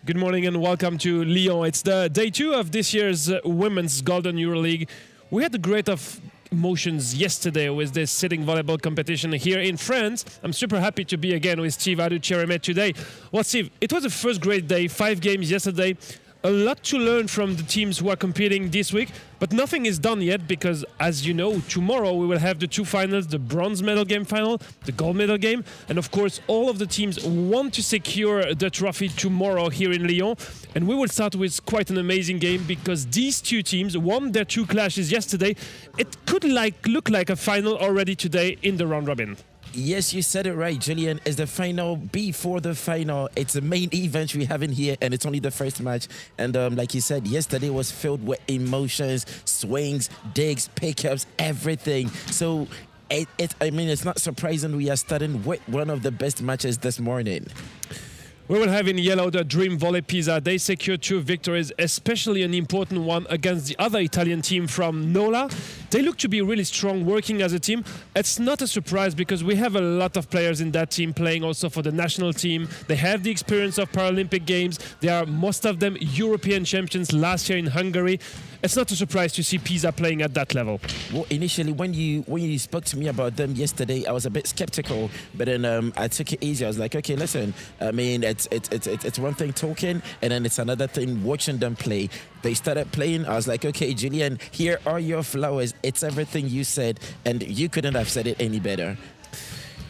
Good morning and welcome to Lyon. It's the day 2 of this year's Women's Golden EuroLeague. We had a great of emotions yesterday with this sitting volleyball competition here in France. I'm super happy to be again with Steve Adu-Cheremet today. Well, Steve, it was the first great day, 5 games yesterday. A lot to learn from the teams who are competing this week, but nothing is done yet because, as you know, tomorrow we will have the 2 finals, the bronze medal game final, the gold medal game, and of course all of the teams want to secure the trophy tomorrow here in Lyon. And we will start with quite an amazing game because these 2 teams won their 2 clashes yesterday. It could look like a final already today in the round robin. Yes, you said it right, Julian. It's the final before the final. It's the main event we have in here, and it's only the first match. And like you said, yesterday was filled with emotions, swings, digs, pickups, everything. So, it's not surprising we are starting with one of the best matches this morning. We will have in yellow the Dream Volley Pisa. They secured 2 victories, especially an important one against the other Italian team from Nola. They look to be really strong working as a team. It's not a surprise because we have a lot of players in that team playing also for the national team. They have the experience of Paralympic Games. They are, most of them, European champions last year in Hungary. It's not a surprise to see Pisa playing at that level. Well, initially, when you spoke to me about them yesterday, I was a bit skeptical, but then I took it easy. I was like, okay, listen, I mean, it's one thing talking, and then it's another thing watching them play. They started playing. I was like, okay, Julian, here are your flowers. It's everything you said, and you couldn't have said it any better.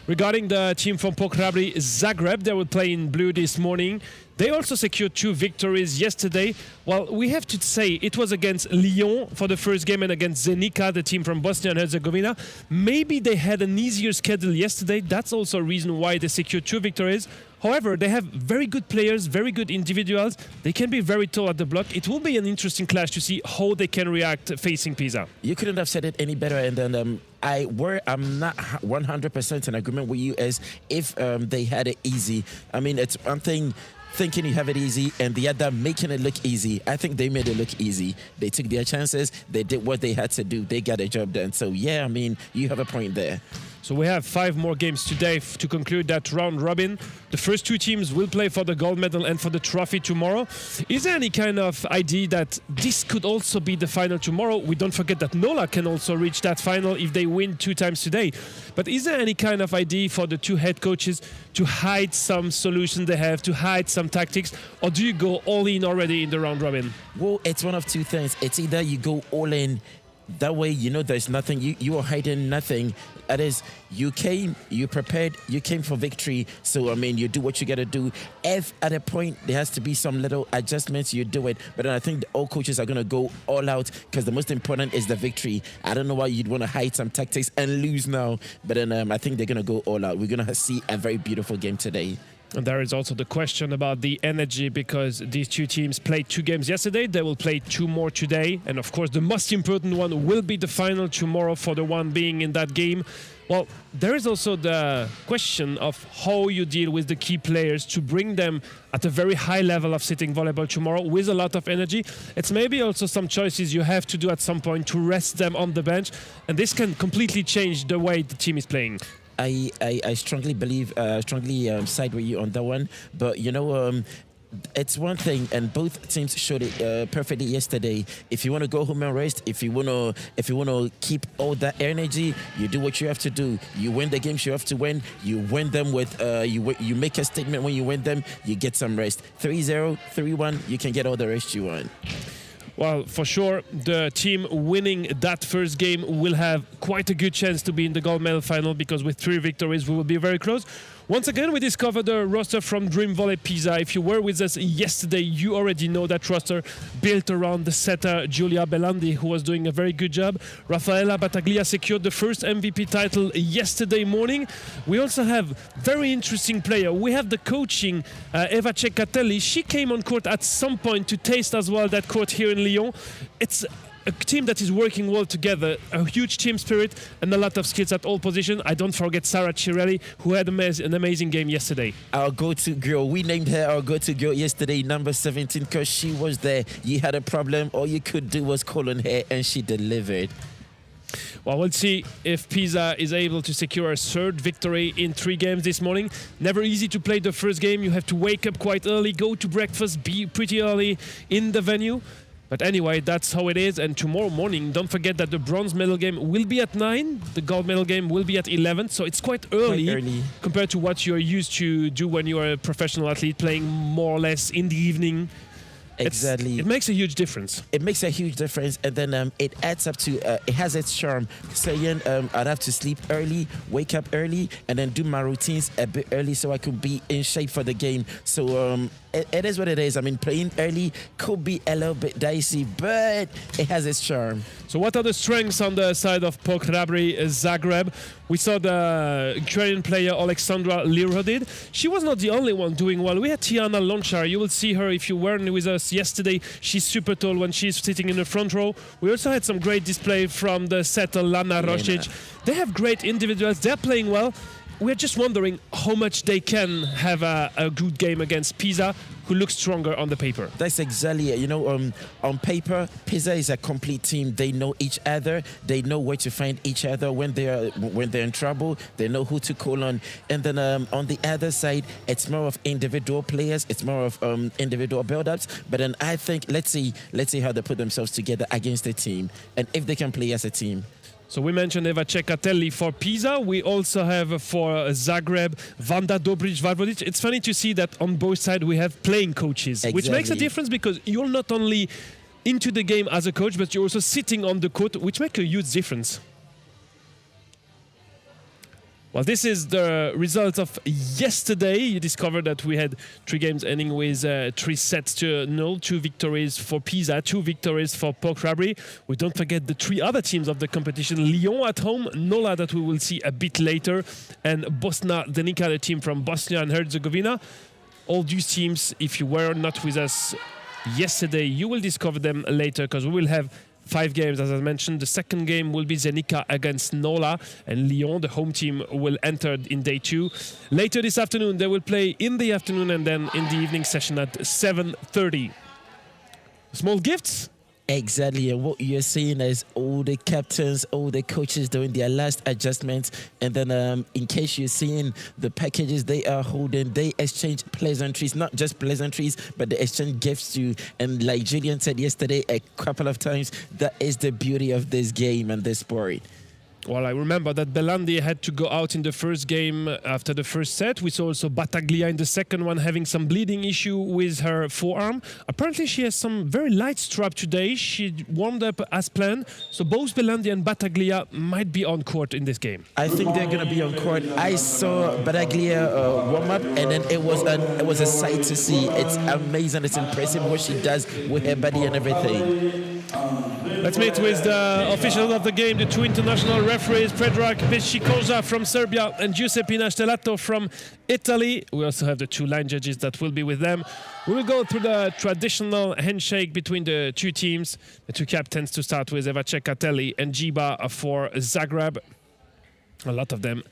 Regarding the team from POK Hrabri, Zagreb, they will play in blue this morning. They also secured 2 victories yesterday. Well, we have to say it was against Lyon for the first game and against Zenica, the team from Bosnia and Herzegovina. Maybe they had an easier schedule yesterday. That's also a reason why they secured 2 victories. However, they have very good players, very good individuals. They can be very tall at the block. It will be an interesting clash to see how they can react facing Pisa. You couldn't have said it any better. And then I'm not 100% in agreement with you as if they had it easy. I mean, it's one thing thinking you have it easy and the other making it look easy. I think they made it look easy. They took their chances. They did what they had to do. They got a job done. So, yeah, I mean, you have a point there. So we have 5 more games today to conclude that round robin. The first 2 teams will play for the gold medal and for the trophy tomorrow. Is there any kind of idea that this could also be the final tomorrow? We don't forget that Nola can also reach that final if they win 2 times today. But is there any kind of idea for the 2 head coaches to hide some solutions they have, to hide some tactics, or do you go all in already in the round robin? Well, it's one of 2 things. It's either you go all in. That way, you know there's nothing, you are hiding nothing. That is, you came, you prepared, you came for victory. So, I mean, you do what you got to do. If at a point there has to be some little adjustments, you do it. But then I think all coaches are going to go all out because the most important is the victory. I don't know why you'd want to hide some tactics and lose now. But then I think they're going to go all out. We're going to see a very beautiful game today. And there is also the question about the energy because these 2 teams played 2 games yesterday. They will play 2 more today. And of course, the most important one will be the final tomorrow for the one being in that game. Well, there is also the question of how you deal with the key players to bring them at a very high level of sitting volleyball tomorrow with a lot of energy. It's maybe also some choices you have to do at some point to rest them on the bench. And this can completely change the way the team is playing. I strongly believe, side with you on that one. But, you know, it's one thing, and both teams showed it perfectly yesterday. If you want to go home and rest, if you want to keep all that energy, you do what you have to do. You win the games you have to win. You win them with you make a statement when you win them. You get some rest. 3-0, 3-1. You can get all the rest you want. Well, for sure, the team winning that first game will have quite a good chance to be in the gold medal final because with 3 victories, we will be very close. Once again, we discover the roster from Dream Volley Pisa. If you were with us yesterday, you already know that roster built around the setter Giulia Belandi, who was doing a very good job. Raffaella Battaglia secured the first MVP title yesterday morning. We also have very interesting player. We have the coaching Eva Ceccatelli. She came on court at some point to taste as well that court here in Lyon. It's a team that is working well together, a huge team spirit and a lot of skills at all positions. I don't forget Sarah Cirelli, who had an amazing game yesterday. Our go-to girl. We named her our go-to girl yesterday, number 17, because she was there. You had a problem, all you could do was call on her and she delivered. Well, we'll see if Pisa is able to secure a third victory in 3 games this morning. Never easy to play the first game. You have to wake up quite early, go to breakfast, be pretty early in the venue. But anyway, that's how it is. And tomorrow morning, don't forget that the bronze medal game will be at 9. The gold medal game will be at 11. So it's quite early compared to what you're used to do when you're a professional athlete, playing more or less in the evening. Exactly. It makes a huge difference. It makes a huge difference, and then it adds up to, it has its charm. Saying I'd have to sleep early, wake up early, and then do my routines a bit early so I could be in shape for the game. So it is what it is. I mean, playing early could be a little bit dicey, but it has its charm. So what are the strengths on the side of POK Hrabri Zagreb? We saw the Ukrainian player Alexandra Lirodid. She was not the only one doing well. We had Tiana Lonchar. You will see her if you weren't with us yesterday. She's super tall when she's sitting in the front row. We also had some great display from the setter Lana Rosic. They have great individuals. They're playing well. We're just wondering how much they can have a good game against Pisa, who looks stronger on the paper. That's exactly it. You know, on paper, Pisa is a complete team. They know each other. They know where to find each other when they're in trouble. They know who to call on. And then on the other side, it's more of individual players. It's more of individual build-ups. But then I think let's see how they put themselves together against the team, and if they can play as a team. So we mentioned Eva Cecatelli for Pisa. We also have for Zagreb, Vanda Dobric-Varvodic. It's funny to see that on both sides we have playing coaches, which makes a difference because you're not only into the game as a coach, but you're also sitting on the court, which makes a huge difference. Well, this is the result of yesterday. You discovered that we had 3 games ending with 3 sets to 0, 2 victories for Pisa, 2 victories for POK Hrabri. We don't forget the 3 other teams of the competition: Lyon at home, Nola that we will see a bit later, and Bosna Denica, the team from Bosnia and Herzegovina. All these teams, if you were not with us yesterday, you will discover them later because we will have 5 games, as I mentioned. The second game will be Zenica against Nola, and Lyon, the home team, will enter in day 2. Later this afternoon, they will play in the afternoon and then in the evening session at 7:30. Small gifts? Exactly, and what you're seeing is all the captains, all the coaches doing their last adjustments, and then in case you're seeing the packages they are holding, they exchange pleasantries, not just pleasantries, but they exchange gifts too. And like Julian said yesterday a couple of times, that is the beauty of this game and this sport. Well, I remember that Belandi had to go out in the first game after the first set. We saw also Battaglia in the second one having some bleeding issue with her forearm. Apparently she has some very light strap today. She warmed up as planned. So both Belandi and Battaglia might be on court in this game. I think they're going to be on court. I saw Battaglia warm up, and then it was a sight to see. It's amazing. It's impressive what she does with her body and everything. Let's meet with the officials of the game, the 2 international referees, Predrag Pescikosa from Serbia and Giuseppe Nastelato from Italy. We also have the 2 line judges that will be with them. We will go through the traditional handshake between the 2 teams, the 2 captains to start with, Eva Cecatelli and Giba for Zagreb. A lot of them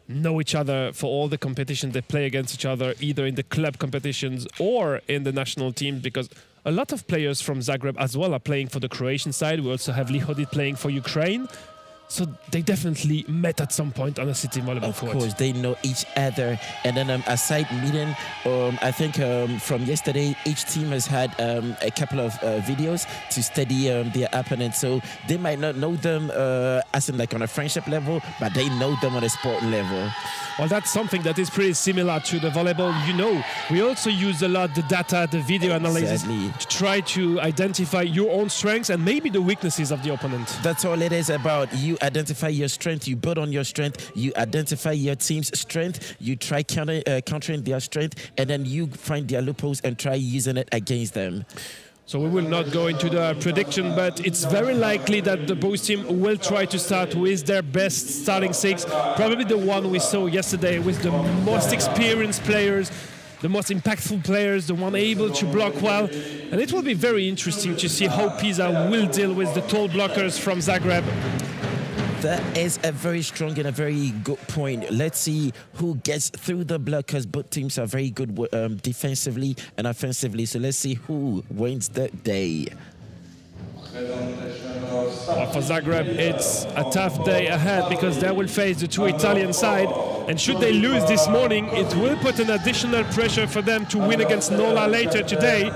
know each other for all the competitions. They play against each other either in the club competitions or in the national teams, because a lot of players from Zagreb as well are playing for the Croatian side. We also have Lihodit playing for Ukraine. So they definitely met at some point on a city volleyball court. Of course, they know each other. And then a side meeting, I think from yesterday, each team has had a couple of videos to study their opponent. So they might not know them as in like on a friendship level, but they know them on a sport level. Well, that's something that is pretty similar to the volleyball. You know, we also use a lot the data, the video analysis to try to identify your own strengths and maybe the weaknesses of the opponent. That's all it is about. You identify your strength, you build on your strength, you identify your team's strength, you try countering their strength, and then you find their loopholes and try using it against them. So we will not go into the prediction, but it's very likely that the both team will try to start with their best starting 6, probably the one we saw yesterday with the most experienced players, the most impactful players, the one able to block well. And it will be very interesting to see how Pisa will deal with the tall blockers from Zagreb. That is a very strong and a very good point. Let's see who gets through the blockers. Both teams are very good defensively and offensively. So let's see who wins the day. But for Zagreb, it's a tough day ahead because they will face the two Italian side. And should they lose this morning, it will put an additional pressure for them to win against Nola later today.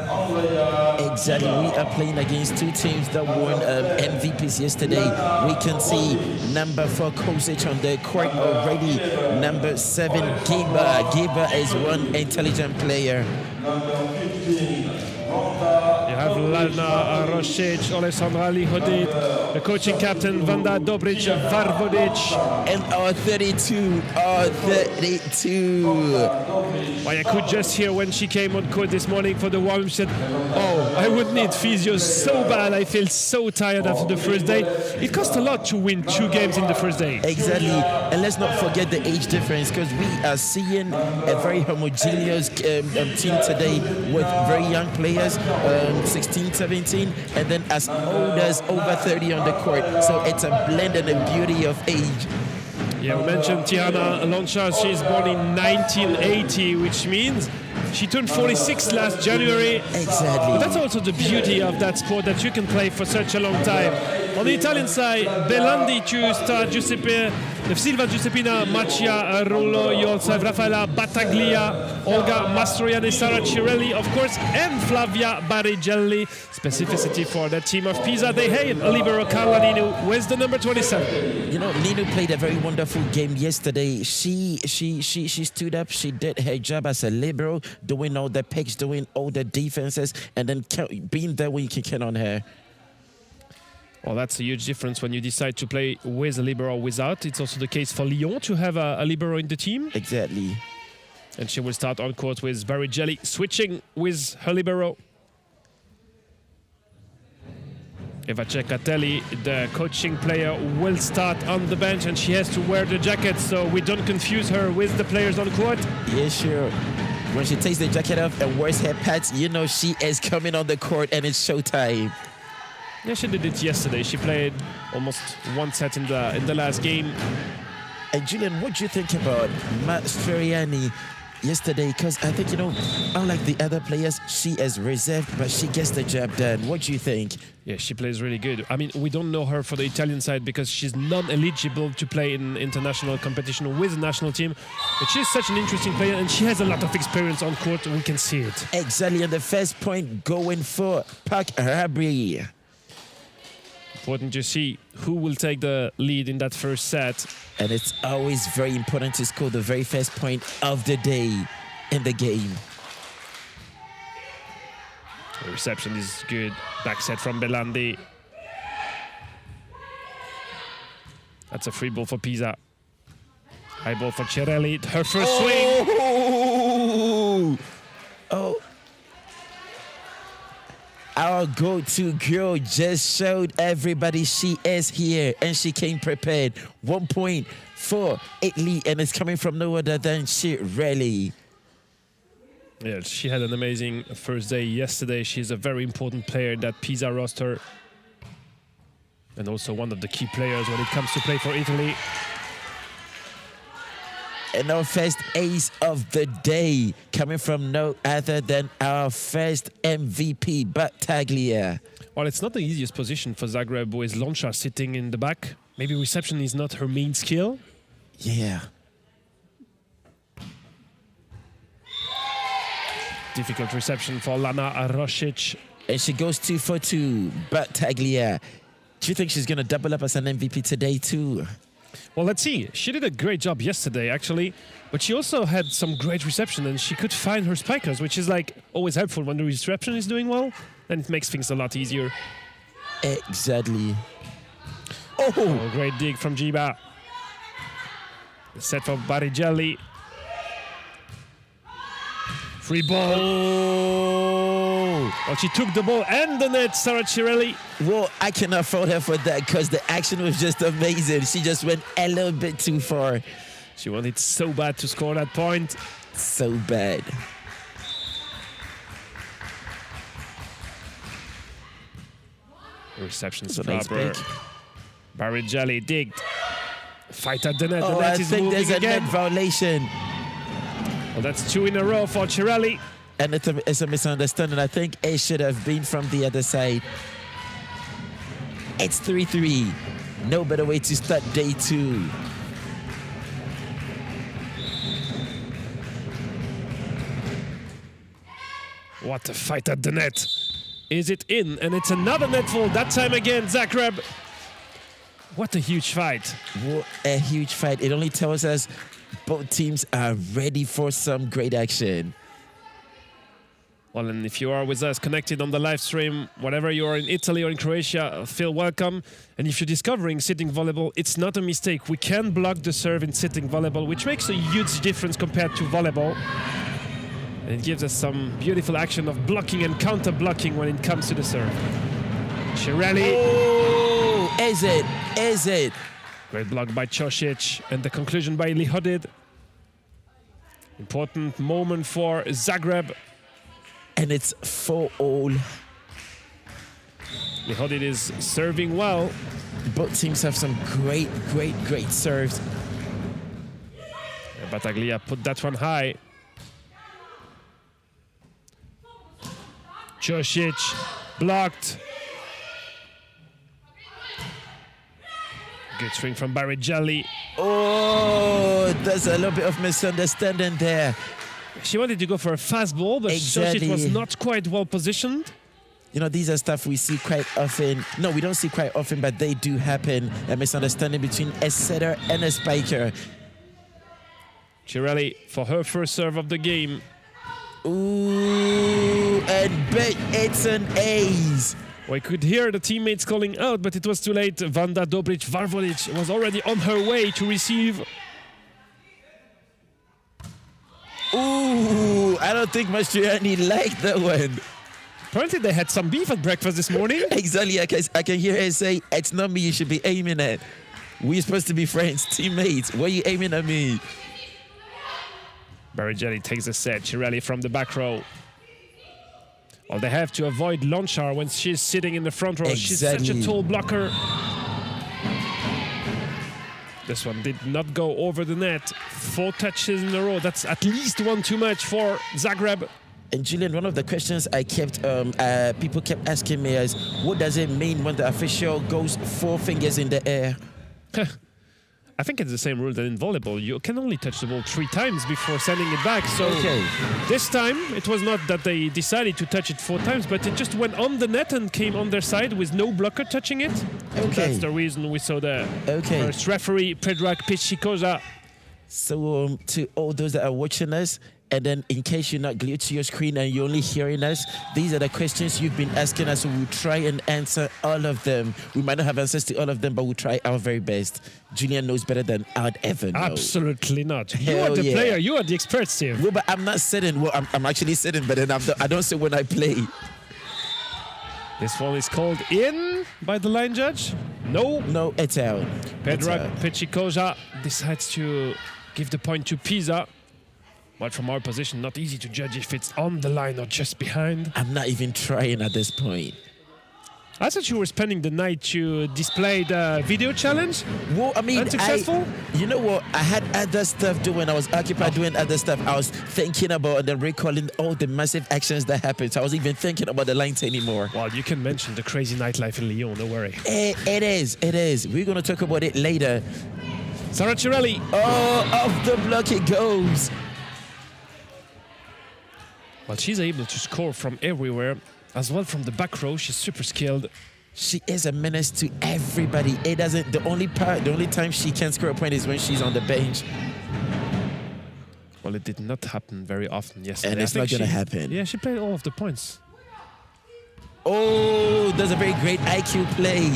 Exactly. We are playing against two teams that won MVPs yesterday. We can see number 4 Kosic on the court already. Number 7 Giba. Giba is one intelligent player. You have Lana Rosic, Alessandra Lihodid, the coaching captain Vanda Dobric, Varvodic. And R32. Well, I could just hear when she came on court this morning for the warm-up, she said, oh, I would need physio so bad. I feel so tired after the first day. It costs a lot to win 2 games in the first day. Exactly. And let's not forget the age difference because we are seeing a very homogeneous team today with very young players, 16, 17, and then as old as over 30 on the court. So it's a blend and a beauty of age. Yeah, we mentioned Tiana Lonchar. She's born in 1980, which means she turned 46 last January. Exactly. But that's also the beauty of that sport, that you can play for such a long time. On the Italian side, Belandi to start Giuseppe, Silva Giuseppina, Maccia Rullo. You also have Raffaella Battaglia, Olga Mastroianni, Sara Cirelli, of course, and Flavia Barigelli. Specificity for the team of Pisa. They have a libero Carla Ninu with the number 27. You know, Ninu played a very wonderful game yesterday. She stood up. She did her job as a libero, doing all the picks, doing all the defenses, and then being there when you can count on her. Well, that's a huge difference when you decide to play with a libero or without. It's also the case for Lyon to have a libero in the team. Exactly. And she will start on court with Barigelli, switching with her libero. Eva Cecatelli, the coaching player, will start on the bench, and she has to wear the jacket so we don't confuse her with the players on court. Yeah, sure. When she takes the jacket off and wears her pads, you know she is coming on the court and it's showtime. Yeah, she did it yesterday. She played almost 1 set in the last game. And Julian, what do you think about Mastroianni yesterday? Because I think, you know, unlike the other players, she is reserved, but she gets the job done. What do you think? Yeah, she plays really good. I mean, we don't know her for the Italian side because she's non-eligible to play in international competition with the national team. But she's such an interesting player, and she has a lot of experience on court. We can see it. Exactly, and the first point going for POK Hrabri. Important to see who will take the lead in that first set. And it's always very important to score the very first point of the day in the game. The reception is good. Back set from Belandi. That's a free ball for Pisa. High ball for Cirelli. Her first swing. Oh. Our go-to girl just showed everybody she is here and she came prepared. 1 point for Italy, and it's coming from no other than Cirelli. Yeah, she had an amazing first day yesterday. She's a very important player in that Pisa roster. And also one of the key players when it comes to play for Italy. And our first ace of the day coming from no other than our first MVP, Battaglia. Well, it's not the easiest position for Zagreb with Lonchar sitting in the back. Maybe reception is not her main skill. Yeah. Difficult reception for Lana Rosic. And she goes 2 for 2, Battaglia. Do you think she's going to double up as an MVP today too? Well, let's see. She did a great job yesterday, actually. But she also had some great reception, and she could find her spikers, which is like always helpful when the reception is doing well. Then it makes things a lot easier. Exactly. Oh, great dig from Giba. Set for Barigelli. Free ball. Well, she took the ball and the net, Sara Cirelli. Well, I cannot fault her for that because the action was just amazing. She just went a little bit too far. She wanted so bad to score that point. So bad. Receptions for nice Barigelli digged. Fight at the net. Oh, the net I is think moving there's a again. net violation. Well, that's 2 in a row for Cirelli. And it's a misunderstanding. I think it should have been from the other side. It's 3-3. No better way to start day 2. What a fight at the net. Is it in? And it's another net fall. That time again, Zagreb. What a huge fight. What a huge fight. It only tells us both teams are ready for some great action. Well, and if you are with us connected on the live stream, whatever you are in Italy or in Croatia, feel welcome. And if you're discovering sitting volleyball, it's not a mistake. We can block the serve in sitting volleyball, which makes a huge difference compared to volleyball. And it gives us some beautiful action of blocking and counter-blocking when it comes to the serve. Hrabri. Oh, is it? Great block by Čosić, and the conclusion by Lihodid. Important moment for Zagreb. And it's 4-all. Lihodid is serving well. Both teams have some great serves. Battaglia put that one high. Čosić blocked. Good swing from Barry. Oh, there's a little bit of misunderstanding there. She wanted to go for a fast ball, but Čosić was not quite well positioned. You know, these are stuff we see quite often. No, we don't see quite often, but they do happen. A misunderstanding between a setter and a spiker. Hrabri for her first serve of the game. Ooh, and bet it's an ace. We could hear the teammates calling out, but it was too late. Vanda Dobrić-Varvolić was already on her way to receive. Ooh, I don't think Mastriani liked that one. Apparently they had some beef at breakfast this morning. Exactly, I can hear her say, it's not me you should be aiming at. We're supposed to be friends, teammates. Why are you aiming at me? Barry takes the set. Hrabri from the back row. Well, they have to avoid Lonchar when she's sitting in the front row. Exactly. She's such a tall blocker. This one did not go over the net. 4 touches in a row. That's at least one too much for Zagreb. And Julian, one of the questions I kept, people kept asking me is, what does it mean when the official goes 4 fingers in the air? I think it's the same rule that in volleyball. You can only touch the ball 3 times before sending it back. So this time, it was not that they decided to touch it 4 times, but it just went on the net and came on their side with no blocker touching it. That's the reason we saw the first referee, Predrag Pichikoza. So to all those that are watching us, and then in case you're not glued to your screen and you're only hearing us, these are the questions you've been asking us. So we'll try and answer all of them. We might not have answers to all of them, but we'll try our very best. Julian knows better than I'd ever know. Absolutely not. You are the player. You are the expert, Steve. Well, but I'm not sitting. Well, I'm actually sitting, but then I don't sit when I play. This one is called in by the line judge. No, it's out. Predrag Pichikoza decides to give the point to Pisa. But from our position, not easy to judge if it's on the line or just behind. I'm not even trying at this point. I thought you were spending the night to display the video challenge. Well, I mean, unsuccessful? You know what? I had other stuff doing. I was occupied doing other stuff. I was thinking about and then recalling all the massive actions that happened. So I was even thinking about the lines anymore. Well, you can mention the crazy nightlife in Lyon, don't worry. It is. We're going to talk about it later. Sarah Hrabri. Oh, off the block it goes. Well, she's able to score from everywhere. As well from the back row, she's super skilled. She is a menace to everybody. It doesn't. The only time she can score a point is when she's on the bench. Well, it did not happen very often yesterday. And it's not going to happen. Yeah, she played all of the points. Oh, that's a very great IQ play.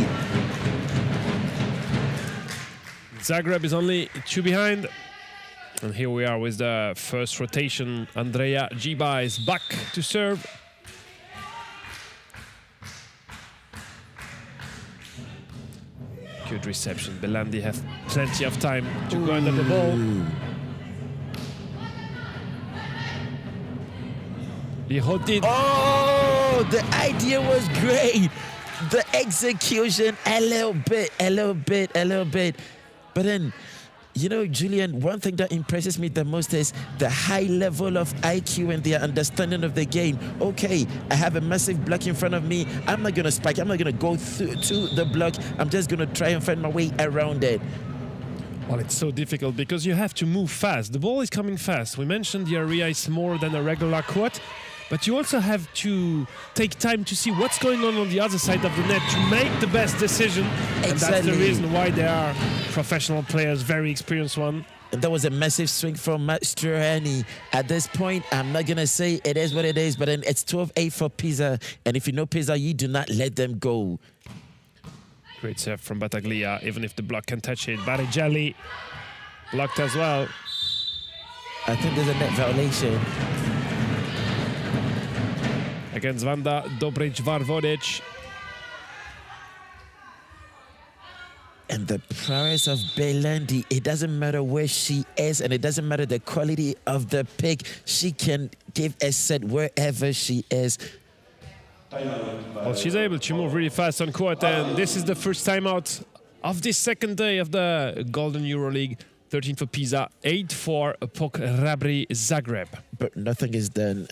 Zagreb is only 2 behind. And here we are with the first rotation. Andrea Giba is back to serve. Good reception. Belandi have plenty of time to go under the ball. Lihodid. Oh, the idea was great. The execution, a little bit. But then, You know, Julian, one thing that impresses me the most is the high level of IQ and their understanding of the game. Okay, I have a massive block in front of me. I'm not going to spike. I'm not going to go to the block. I'm just going to try and find my way around it. Well, it's so difficult because you have to move fast. The ball is coming fast. We mentioned the area is more than a regular court, but you also have to take time to see what's going on the other side of the net to make the best decision. Exactly. And that's the reason why they are professional players, very experienced one. And that was a massive swing from Mastroianni. At this point, I'm not going to say it is what it is, but then it's 12-8 for Pisa. And if you know Pisa, you do not let them go. Great serve from Battaglia, even if the block can touch it. Barighelli blocked as well. I think there's a net violation. Against Vanda Dobric-Varvodic. And the prowess of Belandi, it doesn't matter where she is and it doesn't matter the quality of the pick. She can give a set wherever she is. Well, she's able to move really fast on court, and this is the first timeout of this second day of the Golden EuroLeague. 13 for Pisa, 8 for POK Hrabri Zagreb. But nothing is done.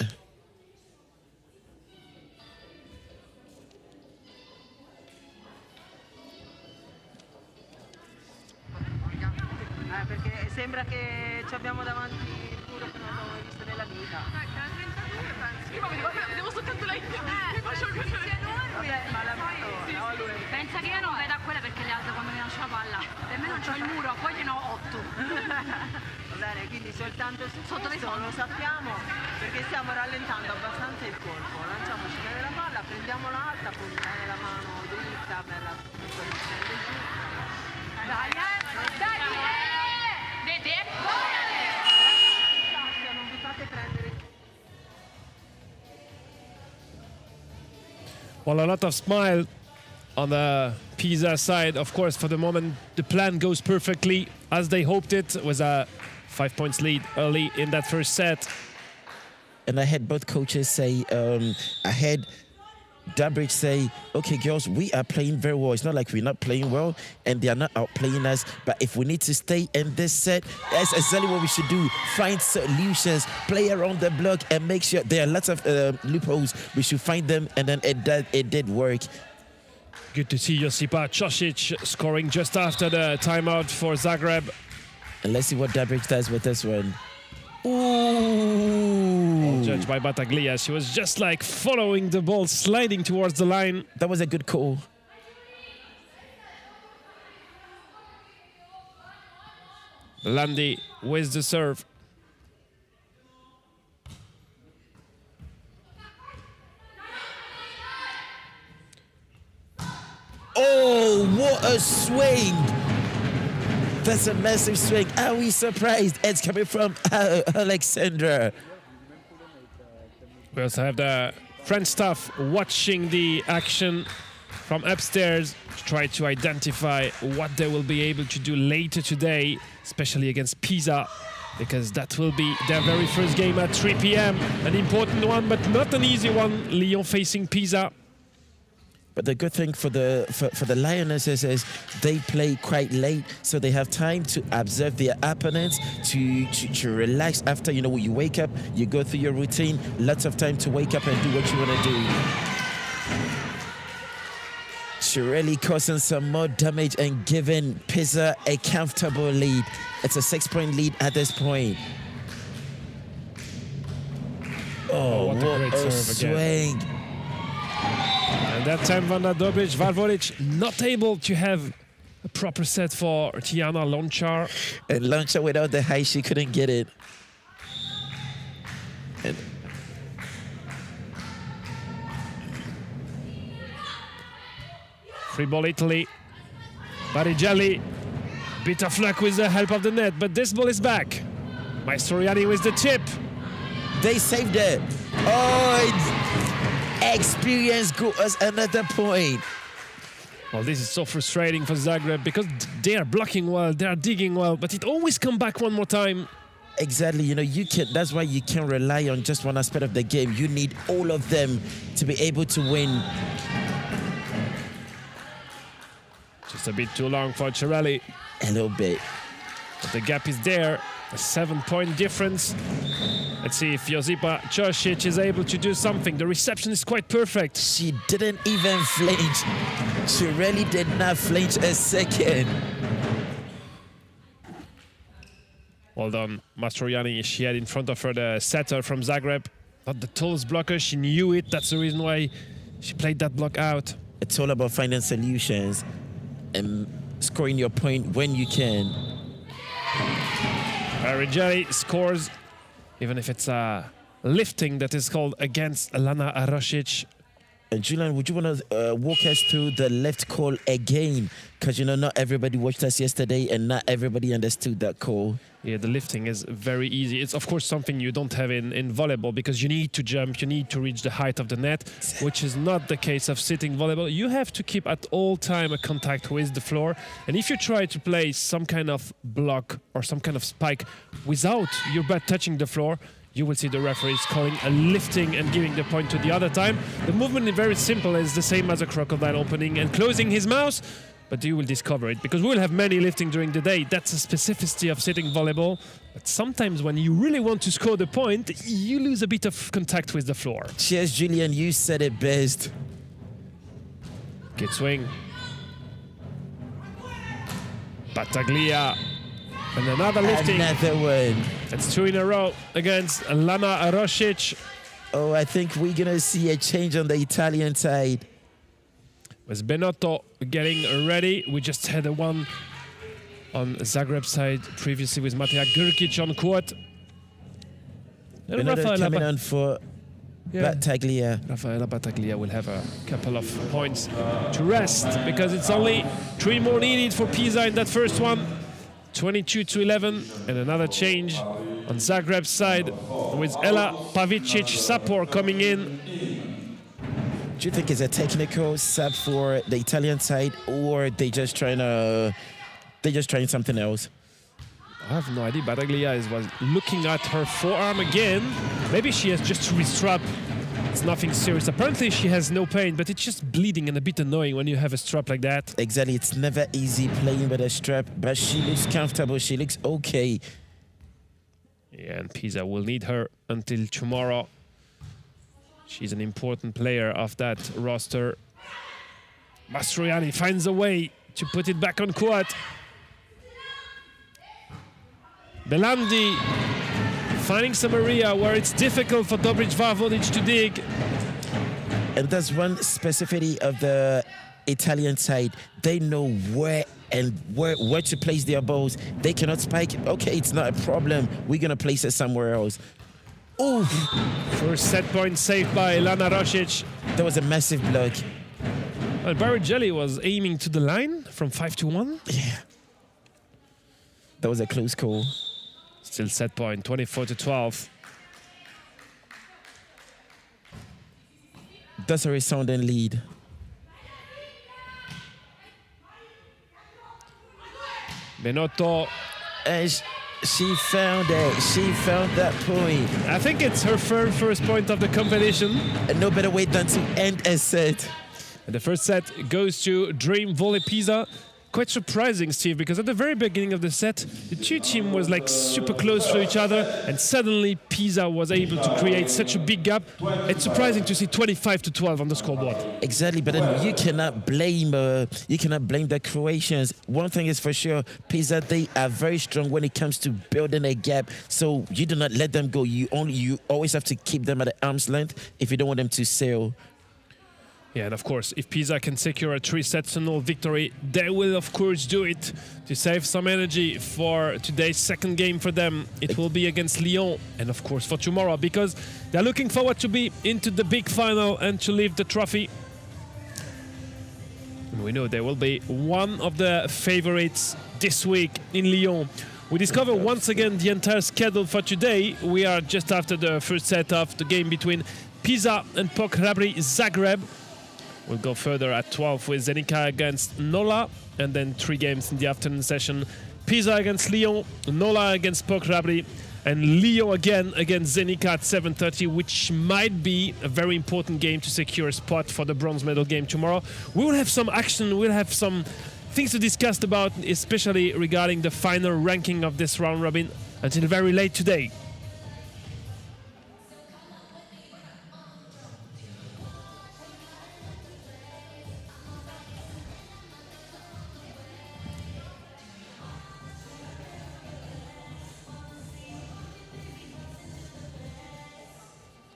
Perché sembra che ci abbiamo davanti il muro che non abbiamo mai visto nella vita. 32 penso. Io mi vedevo soltanto lei. Faccio così. Ma la pensa che io non vedo a quella perché le altre quando mi lancio la palla. Per me non c'ho il muro, poi ne ho 8. Va bene, quindi soltanto sotto questo lo sappiamo perché stiamo rallentando abbastanza il colpo. Lanciamoci nella palla, prendiamola alta, poi bene la mano dritta per la posizione del giù. Dai, dai! Well, a lot of smile on the Pisa side. Of course, for the moment, the plan goes perfectly as they hoped it. It was a 5 points lead early in that first set. And I had both coaches say, I had Dabric say, okay, girls, we are playing very well. It's not like we're not playing well and they are not outplaying us. But if we need to stay in this set, that's exactly what we should do. Find solutions, play around the block and make sure there are lots of loopholes. We should find them, and then it did work. Good to see Josipa Čosić scoring just after the timeout for Zagreb. And let's see what Dabric does with this one. Ooh. Judged by Battaglia. She was just like following the ball, sliding towards the line. That was a good call. Landi with the serve. Oh, what a swing! That's a massive swing. Are we surprised? It's coming from Alexandra. We also have the French staff watching the action from upstairs to try to identify what they will be able to do later today, especially against Pisa, because that will be their very first game at 3 p.m. An important one, but not an easy one. Lyon facing Pisa. But the good thing for the Lionesses is they play quite late, so they have time to observe their opponents, to relax after, you know, you wake up, you go through your routine, lots of time to wake up and do what you want to do. Shirley causing some more damage and giving Pisa a comfortable lead. It's a 6-point lead at this point. Oh, what a great swing. Again. And that time Vanda Dobric-Varvodic not able to have a proper set for Tiana Lonchar. And Lonchar without the high, she couldn't get it. And free ball Italy. Barighelli, bit of luck with the help of the net, but this ball is back. Mastroianni with the tip. They saved it. Oh, experience got us another point. Well, this is so frustrating for Zagreb because they are blocking well, they are digging well, but it always comes back one more time. Exactly, you know, you can. That's why you can't rely on just one aspect of the game. You need all of them to be able to win. Just a bit too long for Cirelli. A little bit. The gap is there, a 7-point difference. Let's see if Josipa Ćosić is able to do something. The reception is quite perfect. She didn't even flinch. She really did not flinch a second. Well done, Mastroianni. She had in front of her the setter from Zagreb. Not the tallest blocker, she knew it. That's the reason why she played that block out. It's all about finding solutions and scoring your point when you can. Hrabri scores, even if it's a lifting that is called against Lana Arosic. And Julian, would you want to walk us through the left call again? Because, you know, not everybody watched us yesterday and not everybody understood that call. Yeah, the lifting is very easy. It's, of course, something you don't have in volleyball because you need to jump, you need to reach the height of the net, which is not the case of sitting volleyball. You have to keep at all time a contact with the floor. And if you try to play some kind of block or some kind of spike without your bat touching the floor, you will see the referees calling a lifting and giving the point to the other time. The movement is very simple. It's the same as a crocodile opening and closing his mouth, but you will discover it because we will have many lifting during the day. That's a specificity of sitting volleyball. But sometimes when you really want to score the point, you lose a bit of contact with the floor. Cheers, Julian. You said it best. Good swing. Battaglia. And another lifting. Another one. That's 2 in a row against Lana Arosic. Oh, I think we're going to see a change on the Italian side. With Benotto getting ready. We just had a one on Zagreb side previously with Mateja Grkic on court. And Benotto coming on for Battaglia. Rafaela Battaglia will have a couple of points to rest because it's only 3 more needed for Pisa in that first one. 22-11, and another change on Zagreb's side with Ela Pavicic-Sapor coming in. Do you think it's a technical sub for the Italian side, or they just trying something else? I have no idea. Battaglia was looking at her forearm again. Maybe she has just to restrap. It's nothing serious. Apparently she has no pain, but it's just bleeding and a bit annoying when you have a strap like that. Exactly. It's never easy playing with a strap, but she looks comfortable. She looks okay. Yeah, and Pisa will need her until tomorrow. She's an important player of that roster. Mastroianni finds a way to put it back on court. Belandi finding some area where it's difficult for Dobric Vavodic to dig. And that's one specificity of the Italian side. They know where to place their balls. They cannot spike. Okay, it's not a problem. We're going to place it somewhere else. Ooh. First set point saved by Lana Arosic. That was a massive block. Well, Barrett was aiming to the line from 5-1. Yeah. That was a close call. Still set point, 24-12. That's a resounding lead. Benotto. And she found it. She found that point. I think it's her first point of the competition. And no better way than to end a set. And the first set goes to Dream Volley Pisa. Quite surprising, Steve, because at the very beginning of the set, the two teams was like super close to each other, and suddenly Pisa was able to create such a big gap. It's surprising to see 25-12 on the scoreboard. Exactly, but then you cannot blame the Croatians. One thing is for sure, Pisa, they are very strong when it comes to building a gap. So you do not let them go. You always have to keep them at an arm's length if you don't want them to sail. Yeah, and of course, if Pisa can secure a 3-0 victory, they will, of course, do it to save some energy for today's second game for them. It will be against Lyon, and of course for tomorrow, because they're looking forward to be into the big final and to lift the trophy. And we know they will be one of the favorites this week in Lyon. We discover once again the entire schedule for today. We are just after the first set of the game between Pisa and POK Hrabri Zagreb. We'll go further at 12 with Zenica against Nola, and then 3 games in the afternoon session. Pisa against Lyon, Nola against POK Hrabri, and Lyon again against Zenica at 7:30, which might be a very important game to secure a spot for the bronze medal game tomorrow. We will have some action, we'll have some things to discuss about, especially regarding the final ranking of this round robin until very late today.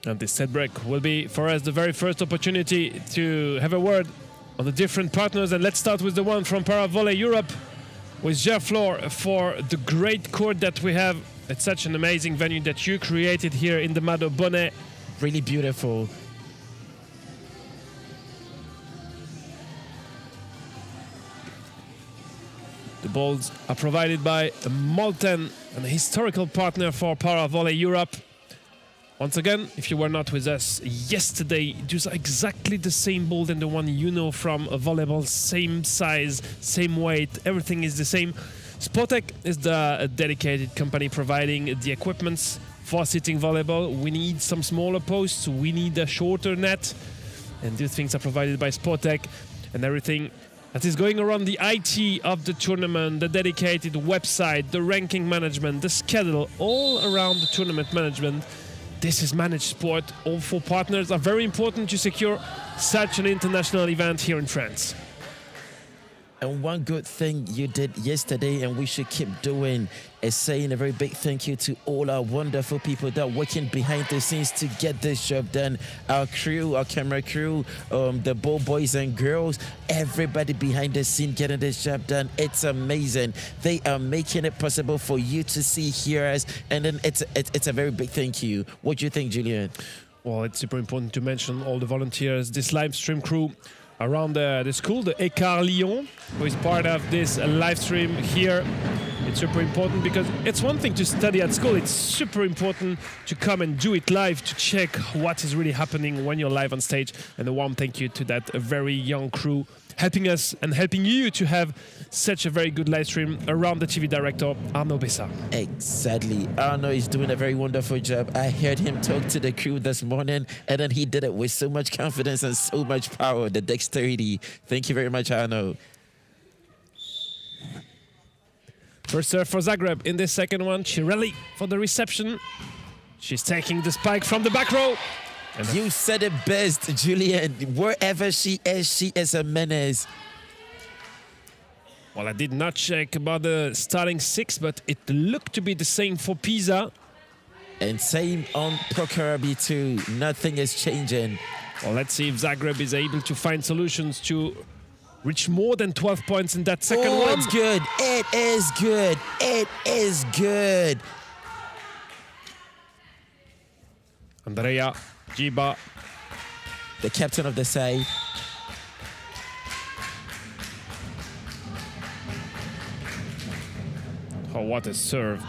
And this set break will be for us the very first opportunity to have a word on the different partners. And let's start with the one from Para Volley Europe with Hrabri for the great court that we have. It's such an amazing venue that you created here in the Mado Bonnet. Really beautiful. The balls are provided by Molten, an historical partner for Para Volley Europe. Once again, if you were not with us yesterday, these are exactly the same ball than the one you know from volleyball. Same size, same weight, everything is the same. Spotek is the dedicated company providing the equipments for sitting volleyball. We need some smaller posts, we need a shorter net, and these things are provided by Spotek. And everything that is going around the IT of the tournament, the dedicated website, the ranking management, the schedule, all around the tournament management. This is managed sport. All four partners are very important to secure such an international event here in France. And one good thing you did yesterday, and we should keep doing, is saying a very big thank you to all our wonderful people that are working behind the scenes to get this job done. Our crew, our camera crew, the ball boys and girls, everybody behind the scene getting this job done. It's amazing. They are making it possible for you to see, hear us, and then it's a very big thank you. What do you think, Julien? Well, it's super important to mention all the volunteers, this live stream crew around the school, the Écart Lyon, who is part of this live stream here. It's super important because it's one thing to study at school. It's super important to come and do it live, to check what is really happening when you're live on stage. And a warm thank you to that very young crew helping us and helping you to have such a very good live stream around the TV director, Arnaud Bessa. Exactly. Arnaud is doing a very wonderful job. I heard him talk to the crew this morning, and then he did it with so much confidence and so much power, the dexterity. Thank you very much, Arnaud. First serve for Zagreb in this second one. Cirelli for the reception. She's taking the spike from the back row. You said it best, Julien. Wherever she is a menace. Well, I did not check about the starting six, but it looked to be the same for Pisa. And same on POK Hrabri too. Nothing is changing. Well, let's see if Zagreb is able to find solutions to reach more than 12 points in that second one. It's good. It is good. It is good. Andrea Giba, the captain of the side. Oh, what a serve.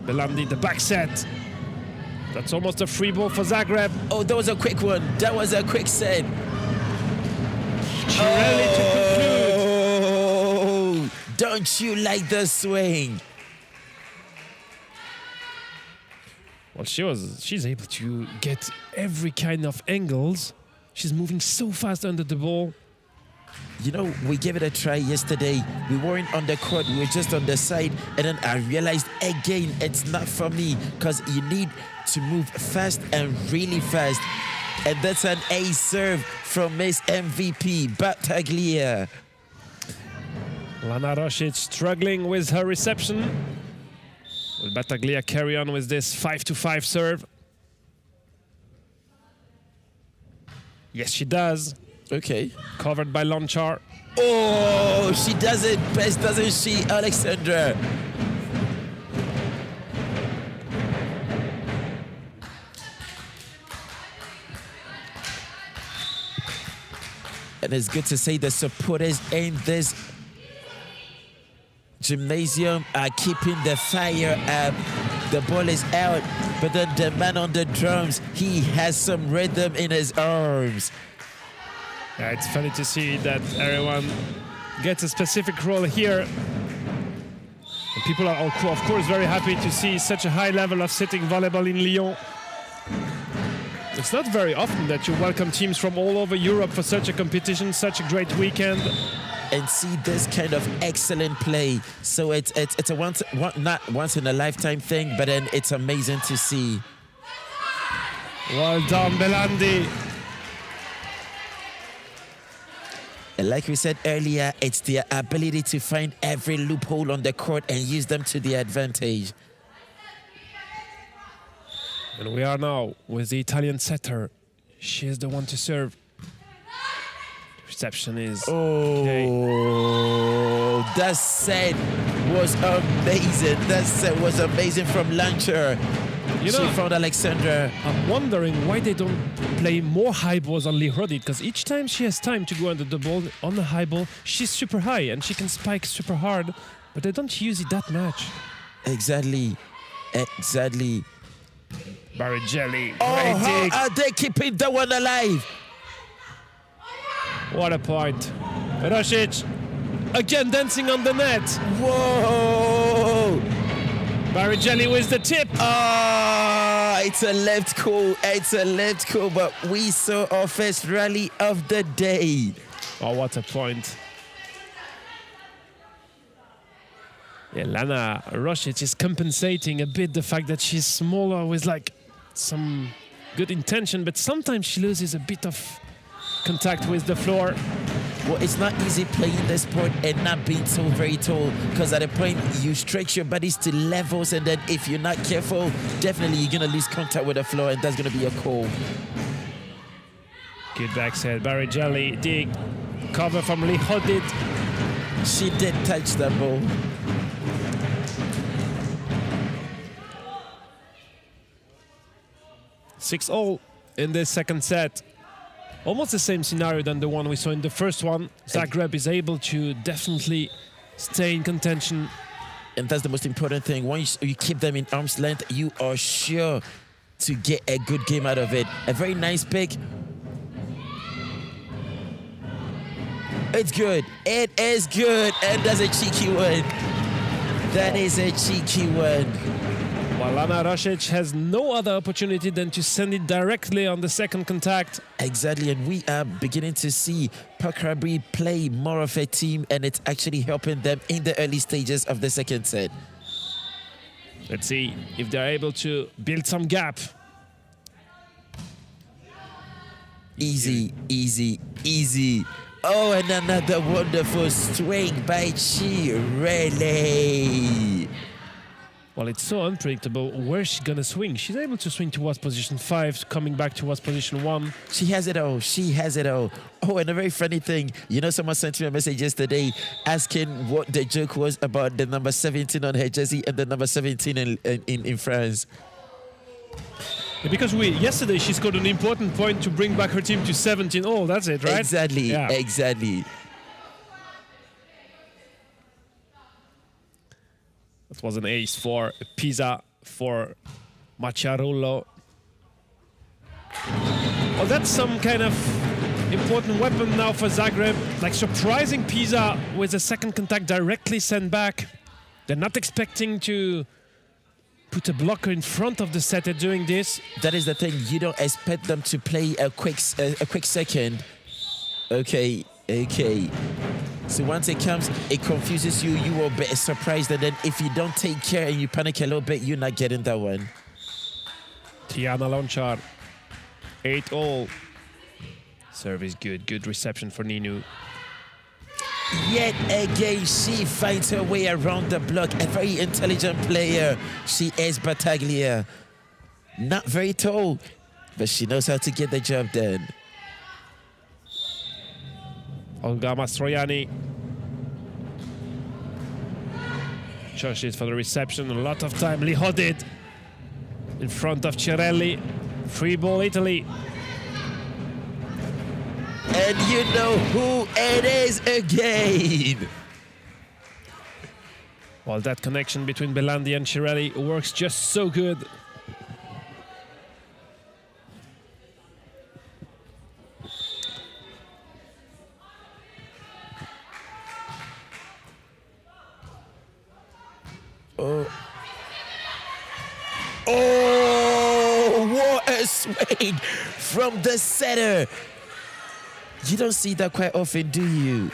Belandi, the back set. That's almost a free ball for Zagreb. Oh, that was a quick one. That was a quick set. Cirelli to conclude. Oh, don't you like the swing? Well, she's able to get every kind of angles. She's moving so fast under the ball. You know, we gave it a try yesterday. We weren't on the court, we were just on the side. And then I realized again, it's not for me, because you need to move fast and really fast. And that's an ace serve from Miss MVP, Battaglia. Lana Rosic struggling with her reception. Will Battaglia carry on with this 5-5 serve? Yes, she does. Okay. Covered by Lonchar. Oh, she does it best, doesn't she, Alexandra? And it's good to say the supporters in this gymnasium are keeping the fire up. The ball is out, but then the man on the drums, he has some rhythm in his arms. Yeah, it's funny to see that everyone gets a specific role here. And people are, of course, very happy to see such a high level of sitting volleyball in Lyon. It's not very often that you welcome teams from all over Europe for such a competition, such a great weekend. and see this kind of excellent play. So it's a not once in a lifetime thing, but then it's amazing to see. Well done, Belandi. And like we said earlier, it's their ability to find every loophole on the court and use them to their advantage. And we are now with the Italian setter. She is the one to serve. Reception is okay. That set was amazing. That set was amazing from Lancher. You know, she found Alexandra. I'm wondering why they don't play more high balls on Hrabri, because each time she has time to go under the ball on the high ball, she's super high and she can spike super hard, but they don't use it that much. Exactly. Barigelli, how great dig. are they keeping that one alive? What a point. Rosic again dancing on the net. Whoa! Barigelli with the tip. It's a left call, but we saw our first rally of the day. Oh, what a point. Yeah, Lana Rosic is compensating a bit the fact that she's smaller with like some good intention, but sometimes she loses a bit of contact with the floor. Well, it's not easy playing the sport and not being so very tall, because at a point you stretch your bodies to levels, and then if you're not careful, definitely you're gonna lose contact with the floor, and that's gonna be a call. Good backside, Barigelli, dig, cover from Lihodid. She did touch the ball. Six all in this second set. Almost the same scenario than the one we saw in the first one. Zagreb is able to definitely stay in contention. And that's the most important thing. Once you keep them in arm's length, you are sure to get a good game out of it. A very nice pick. It's good. It is good. And that's a cheeky one. That is a cheeky one. While Lana Rosic has no other opportunity than to send it directly on the second contact. Exactly, and we are beginning to see POK Hrabri play more of a team, and it's actually helping them in the early stages of the second set. Let's see if they're able to build some gap. Easy. Oh, and another wonderful swing by Chirele. Well, it's so unpredictable where she's gonna swing. She's able to swing towards position 5, coming back towards position 1. She has it all. Oh, and a very funny thing. You know, someone sent me a message yesterday asking what the joke was about the number 17 on her jersey and the number 17 in France. Yeah, because yesterday she scored an important point to bring back her team to 17. Oh, that's it, right? Exactly. That was an ace for Pisa, for Macchiarullo. Well, that's some kind of important weapon now for Zagreb. Like surprising Pisa with a second contact directly sent back. They're not expecting to put a blocker in front of the setter doing this. That is the thing. You don't expect them to play a quick second. Okay. So once it comes, it confuses you. You will be surprised, and then if you don't take care and you panic a little bit, you're not getting that one. Tiana Lonchar, 8-all. Service good reception for Ninu. Yet again, she finds her way around the block. A very intelligent player. She is Battaglia. Not very tall, but she knows how to get the job done. Olga Mastroianni. Churches for the reception. A lot of time. Lihodid in front of Cirelli. Free ball, Italy. And you know who it is again. Well, that connection between Belandi and Cirelli works just so good. Oh, what a swing from the setter. You don't see that quite often, do you?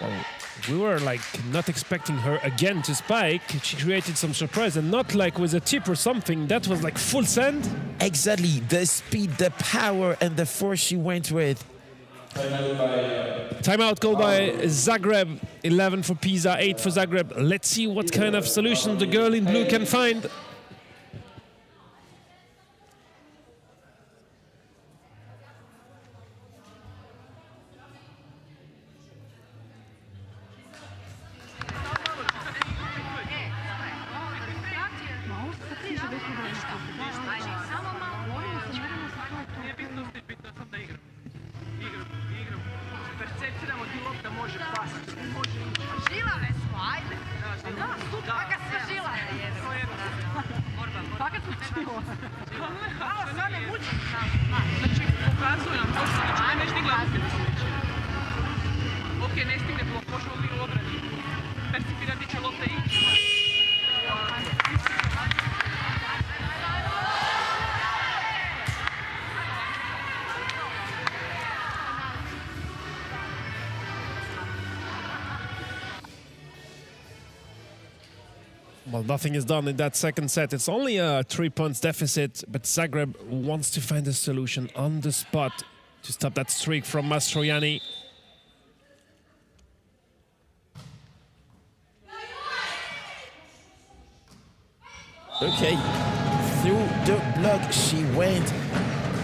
Well, we were like not expecting her again to spike. She created some surprise, and not like with a tip or something. That was like full send. Exactly, the speed, the power, and the force she went with. Timeout called by Zagreb. 11 for Pisa, 8 for Zagreb. Let's see what kind of solution the girl in blue can find. Well, nothing is done in that second set. It's only a 3 points deficit, but Zagreb wants to find a solution on the spot to stop that streak from Mastroianni. Okay, through the block she went.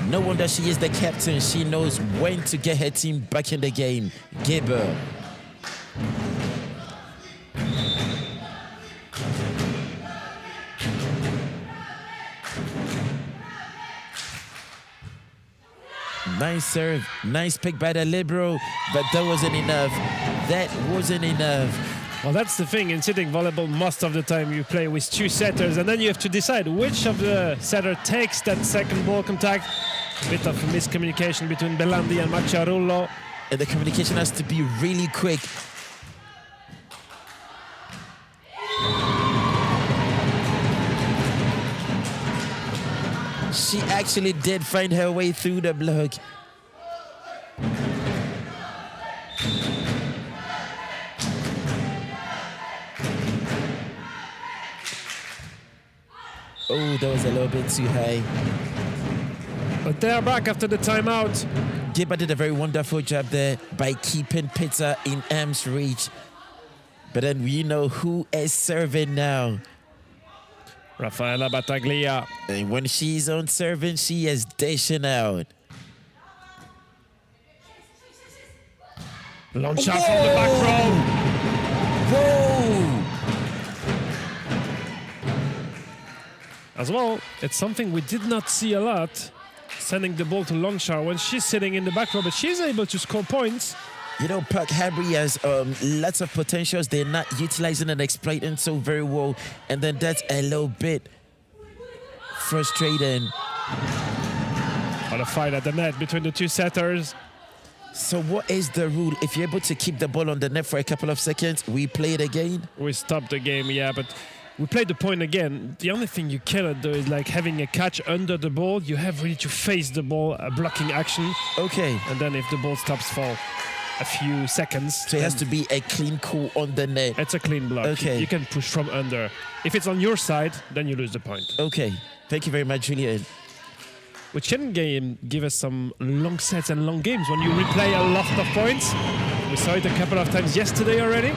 No wonder she is the captain. She knows when to get her team back in the game. Geber. Nice serve, nice pick by the libero, but that wasn't enough. That wasn't enough. Well, that's the thing. In sitting volleyball, most of the time you play with two setters, and then you have to decide which of the setter takes that second ball contact. Bit of miscommunication between Belandi and Macciarullo. And the communication has to be really quick. She actually did find her way through the block. Oh, that was a little bit too high. But they are back after the timeout. Geber did a very wonderful job there by keeping Pisa in arm's reach. But then we know who is serving now. Raffaella Battaglia. And when she's on serving, she is dishing out. Long shot from the back row. Whoa! As well, it's something we did not see a lot. Sending the ball to Longshar when she's sitting in the back row, but she's able to score points. You know, POK Hrabri has lots of potentials. They're not utilizing and exploiting so very well. And then that's a little bit frustrating. What a fight at the net between the two setters. So what is the rule? If you're able to keep the ball on the net for a couple of seconds, we play it again? We stopped the game, yeah, but we played the point again. The only thing you cannot do is like having a catch under the ball. You have really to face the ball, a blocking action. Okay. And then if the ball stops for a few seconds. So it has to be a clean call on the net. It's a clean block. Okay. You can push from under. If it's on your side, then you lose the point. Okay. Thank you very much, Julian. Which can give us some long sets and long games when you replay a lot of points. We saw it a couple of times yesterday already.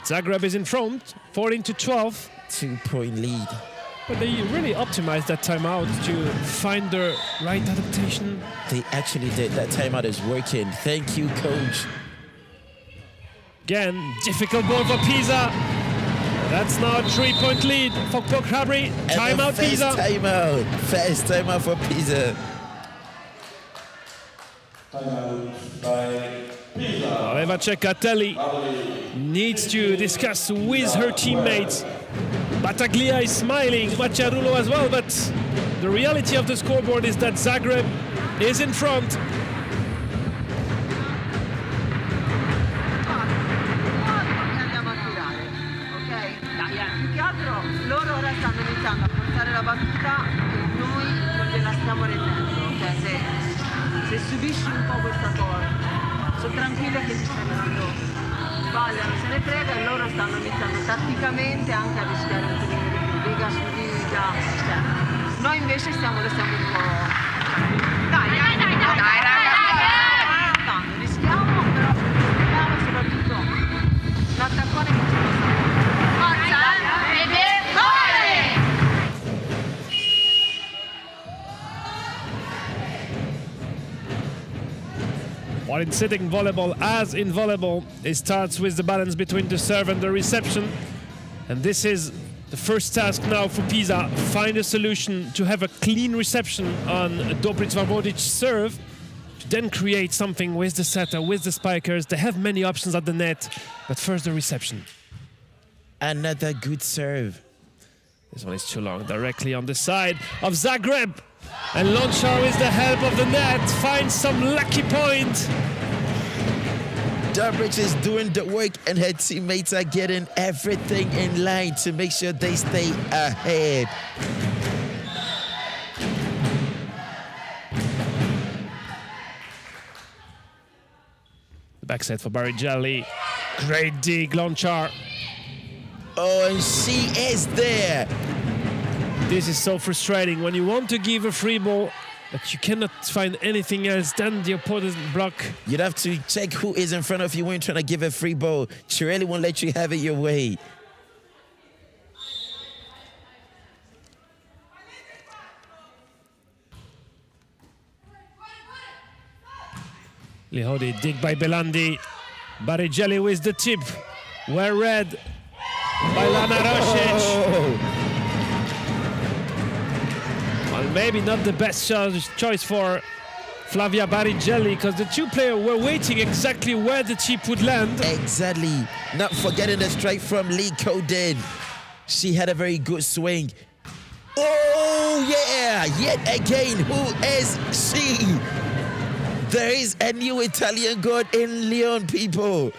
Zagreb is in front, 14-12. 2-point lead. But they really optimized that timeout to find the right adaptation. They actually did. That timeout is working. Thank you, coach. Again, difficult ball for Pisa. That's now a 3-point lead for POK Hrabri. Timeout, Pisa. Timeout. First timeout for Pisa. Timeout by Pisa. Eva Cecatelli needs to discuss with her teammates. Battaglia is smiling, Macciarullo as well, but the reality of the scoreboard is that Zagreb is in front. Loro ora stanno iniziando a portare la battuta e noi non gliela stiamo rendendo. Cioè, se subisci un po' questa cosa. Sono tranquilla che si stanno dando, sbagliano, se ne frega e loro stanno iniziando tatticamente anche a rischiare un pochino di più, riga su riga. Cioè, noi invece stiamo restando un po'. Dai raga! Tanto, rischiamo, però rischiamo soprattutto l'attaccone che ci possa. Forza! Bebe! Volley! While in sitting volleyball, as in volleyball, it starts with the balance between the serve and the reception. And this is the first task now for Pisa. Find a solution to have a clean reception on Dobrić Vavrodic's serve, to then create something with the setter, with the spikers. They have many options at the net, but first the reception. Another good serve. This one is too long, directly on the side of Zagreb. And Lonchar, with the help of the net, finds some lucky point. Dobrić is doing the work and her teammates are getting everything in line to make sure they stay ahead. The back set for Barighelli. Great dig, Lonchar. Oh, and she is there. This is so frustrating when you want to give a free ball, but you cannot find anything else than the opponent's block. You'd have to check who is in front of you when you're trying to give a free ball. She really won't let you have it your way. Lihodi, dig by Belandi. Barighelli with the tip. Well read by Lana Rosic. Oh. Well, maybe not the best choice for Flavia Barighelli, because the two players were waiting exactly where the chip would land. Exactly. Not forgetting the strike from Lee Coden. She had a very good swing. Oh, yeah. Yet again, who is she? There is a new Italian god in Lyon, people.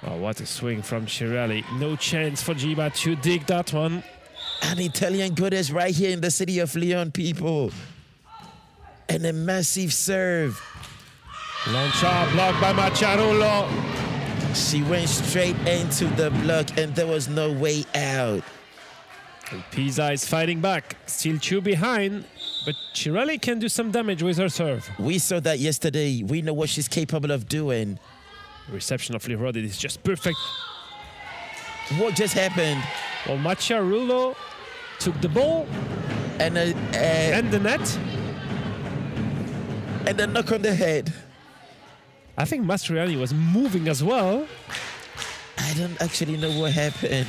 Oh, what a swing from Chirelli. No chance for Giba to dig that one. An Italian goddess right here in the city of Lyon, people. And a massive serve. Lonchar blocked by Macciarullo. She went straight into the block and there was no way out. And Pisa is fighting back. Still 2 behind, but Chirelli can do some damage with her serve. We saw that yesterday. We know what she's capable of doing. The reception of Lihodi is just perfect. What just happened? Well, Macciarullo took the ball and the net. And a knock on the head. I think Mastroianni was moving as well. I don't actually know what happened.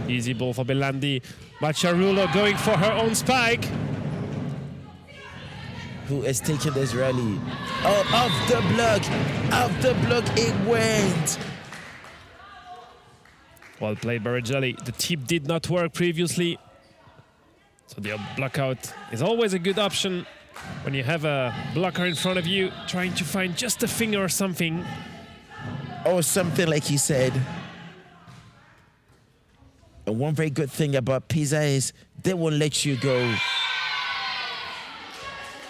Easy ball for Belandi. Macciarullo going for her own spike. Who has taken this rally? Oh, off the block. Off the block it went. Well played, Barighelli. The tip did not work previously. So the blockout is always a good option when you have a blocker in front of you, trying to find just a finger or something. Or something like he said. And one very good thing about Pisa is they won't let you go.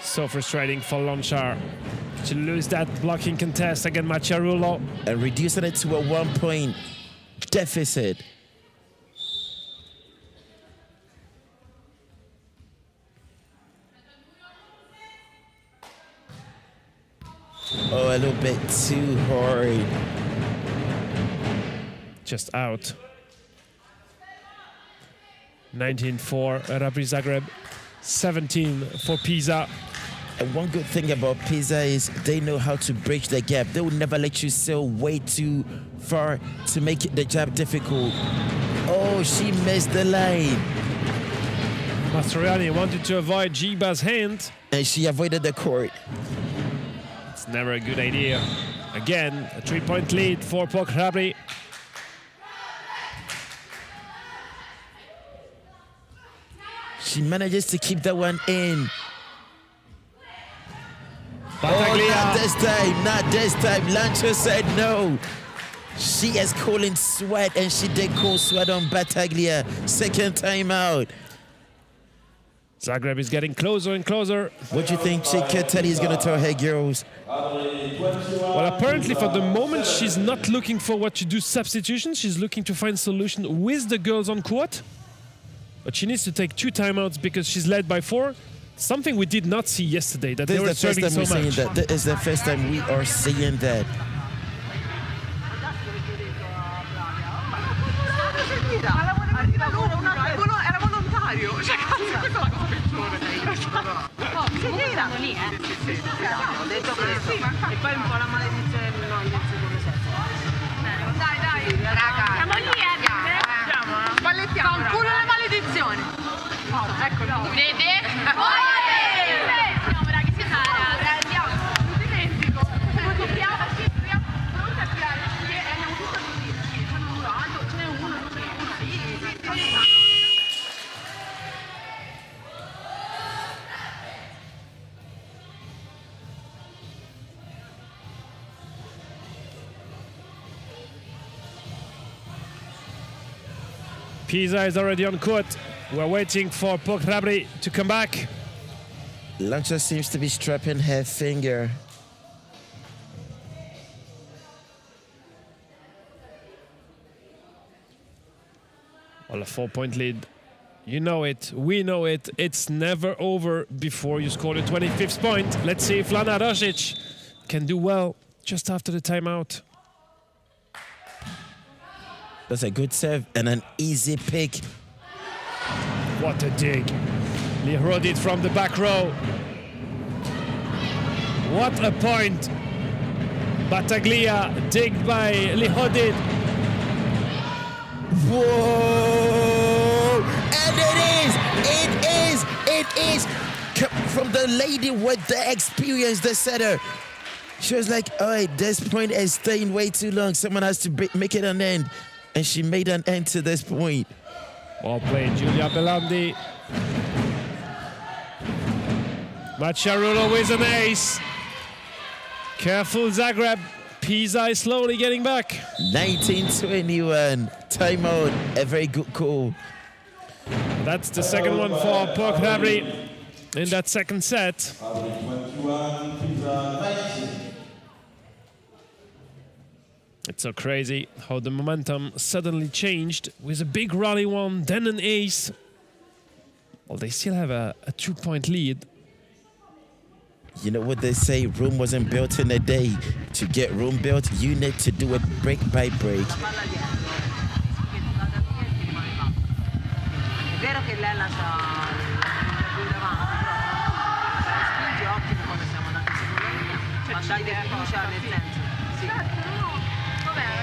So frustrating for Lonchar to lose that blocking contest against Macciarullo. And reducing it to a 1-point deficit. Oh, a little bit too hard. Just out. 19 for Hrabri Zagreb, 17 for Pisa. And one good thing about Pisa is they know how to bridge the gap. They will never let you sail way too far to make the job difficult. Oh, she missed the line. Mastroianni wanted to avoid Giba's hand. And she avoided the court. It's never a good idea. Again, a 3-point lead for POK Hrabri. She manages to keep that one in. Battaglia. Oh, not this time, not this time. Lancho said no. She is calling sweat, and she did call sweat on Battaglia. Second time out. Zagreb is getting closer and closer. What do you think Ciccarelli is going to tell her girls? Well, apparently for the moment, she's not looking forward to do substitutions. She's looking to find solution with the girls on court. But she needs to take 2 timeouts because she's led by 4. Something we did not see yesterday, that they were serving so much. This is the first time we are seeing that. Era volontario, cioè cazzo, questa è la cosa peggiore. Lì, Sì, ho detto questo. E poi un po' la maledizione del secondo set. Dai, raga. Siamo lì, ballettiamo. Fa un culo le maledizioni. Ecco, vede? Siamo ragazzi, andiamo. Non dimentico. Dobbiamo pronti a tirare. Andiamo tutti così. C'è un murato, ce n'è uno lì. Pisa is already on court. We're waiting for POK Hrabri to come back. Lancha seems to be strapping her finger. Well, a 4-point lead. You know it. We know it. It's never over before you score the 25th point. Let's see if Lana Rosic can do well just after the timeout. That's a good serve and an easy pick. What a dig. Lihodid from the back row. What a point. Battaglia digged by Lihodid. Whoa! And it is from the lady with the experience, the setter. She was like, all right, this point is staying way too long. Someone has to make it an end. And she made an end to this point. Well played, Giulia Belandi. Macciarulo with an ace. Careful, Zagreb. Pisa is slowly getting back. 19-21. Timeout. A very good call. That's the second one for POK Hrabri in that second set. 21, Pisa 19. It's so crazy how the momentum suddenly changed with a big rally one, then an ace. Well, they still have a 2-point lead. You know what they say, Rome wasn't built in a day. To get Rome built, you need to do it break by break.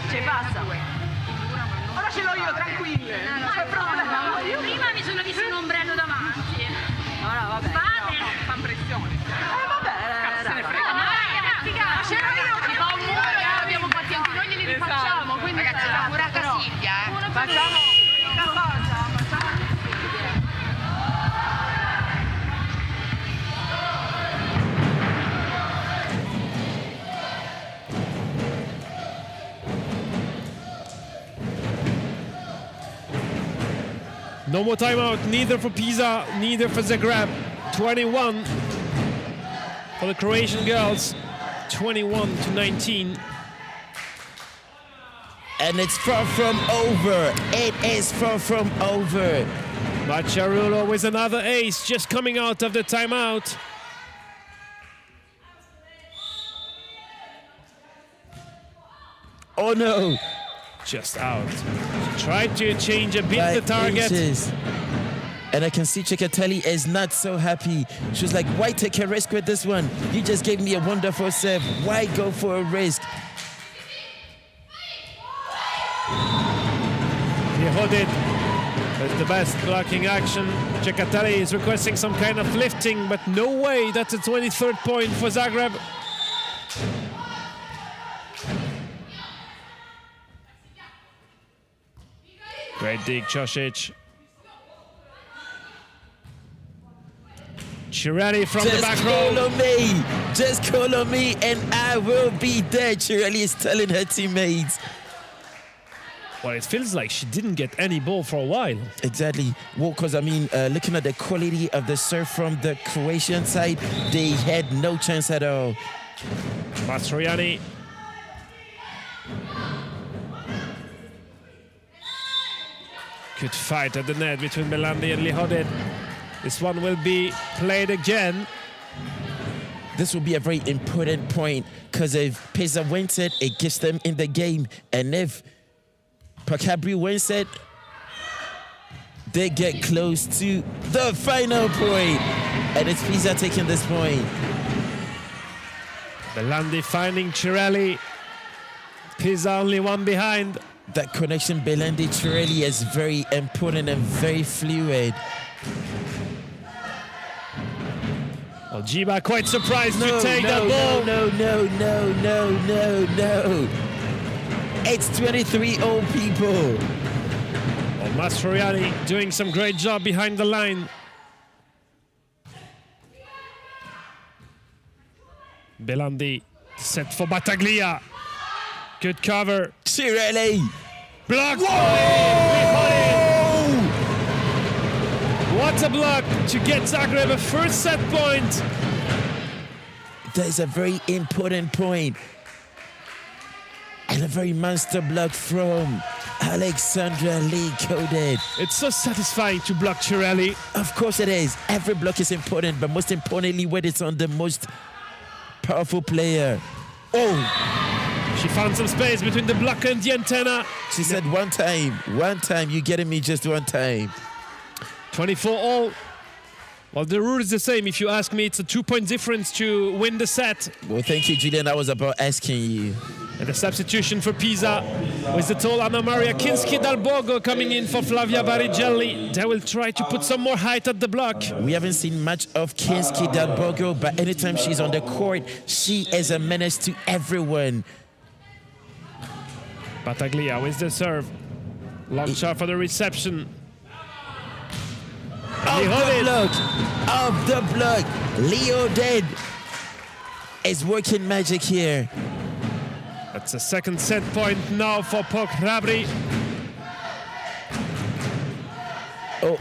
Cioè passa. Ora ce l'ho io, tranquille. Non c'è problema. Io prima mi sono visto un ombrello davanti. Ora vabbè. Fa pressione. Vabbè. Cazzo ne frega. Ma ce l'ho io, ti fa un muro e abbiamo fatti anche noi, glieli rifacciamo. Quindi ragazzi, la murata Silvia, Facciamo una cosa, No more timeout, neither for Pisa, neither for Zagreb. 21 for the Croatian girls, 21-19. And it's far from over. It is far from over. Macciarulo with another ace just coming out of the timeout. Oh no. Just out. Tried to change a bit the target. Inches. And I can see Ciccarelli is not so happy. She was like, why take a risk with this one? You just gave me a wonderful serve. Why go for a risk? Lihodid with the best blocking action. Ciccarelli is requesting some kind of lifting, but no way. That's a 23rd point for Zagreb. Great dig, Cosic. Cirelli from the back row. Just call on me. Just call on me and I will be there. Cirelli is telling her teammates. Well, it feels like she didn't get any ball for a while. Exactly. Well, because I mean, looking at the quality of the serve from the Croatian side, they had no chance at all. Mastroianni. Good fight at the net between Belandi and Lihodin. This one will be played again. This will be a very important point because if Pisa wins it, it gets them in the game. And if Hrabri wins it, they get close to the final point. And it's Pisa taking this point. Belandi finding Cirelli. Pisa only one behind. That connection Belandi-Cirelli is very important and very fluid. Well, Jiba quite surprised to take that ball. No. It's 23-0 people. Well, Mastroianni doing some great job behind the line. Belandi set for Battaglia. Good cover. Cirelli. Blocked. What a block to get Zagreb a first set point. That is a very important point. And a very monster block from Alexandra Lee Coded. It's so satisfying to block Cirelli. Of course it is. Every block is important, but most importantly when it's on the most powerful player. Oh! She found some space between the blocker and the antenna. She said one time, you getting me just one time. 24-all. Well, the rule is the same. If you ask me, it's a 2-point difference to win the set. Well, thank you, Julian. I was about asking you. And the substitution for Pisa with the tall Anna Maria Kinski-Dalbogo coming in for Flavia Barigelli. They will try to put some more height at the block. We haven't seen much of Kinski-Dalbogo, but anytime she's on the court, she is a menace to everyone. Battaglia with the serve. Long shot for the reception. Of the block. Lihodin is working magic here. That's a second set point now for POK Hrabri. Oh.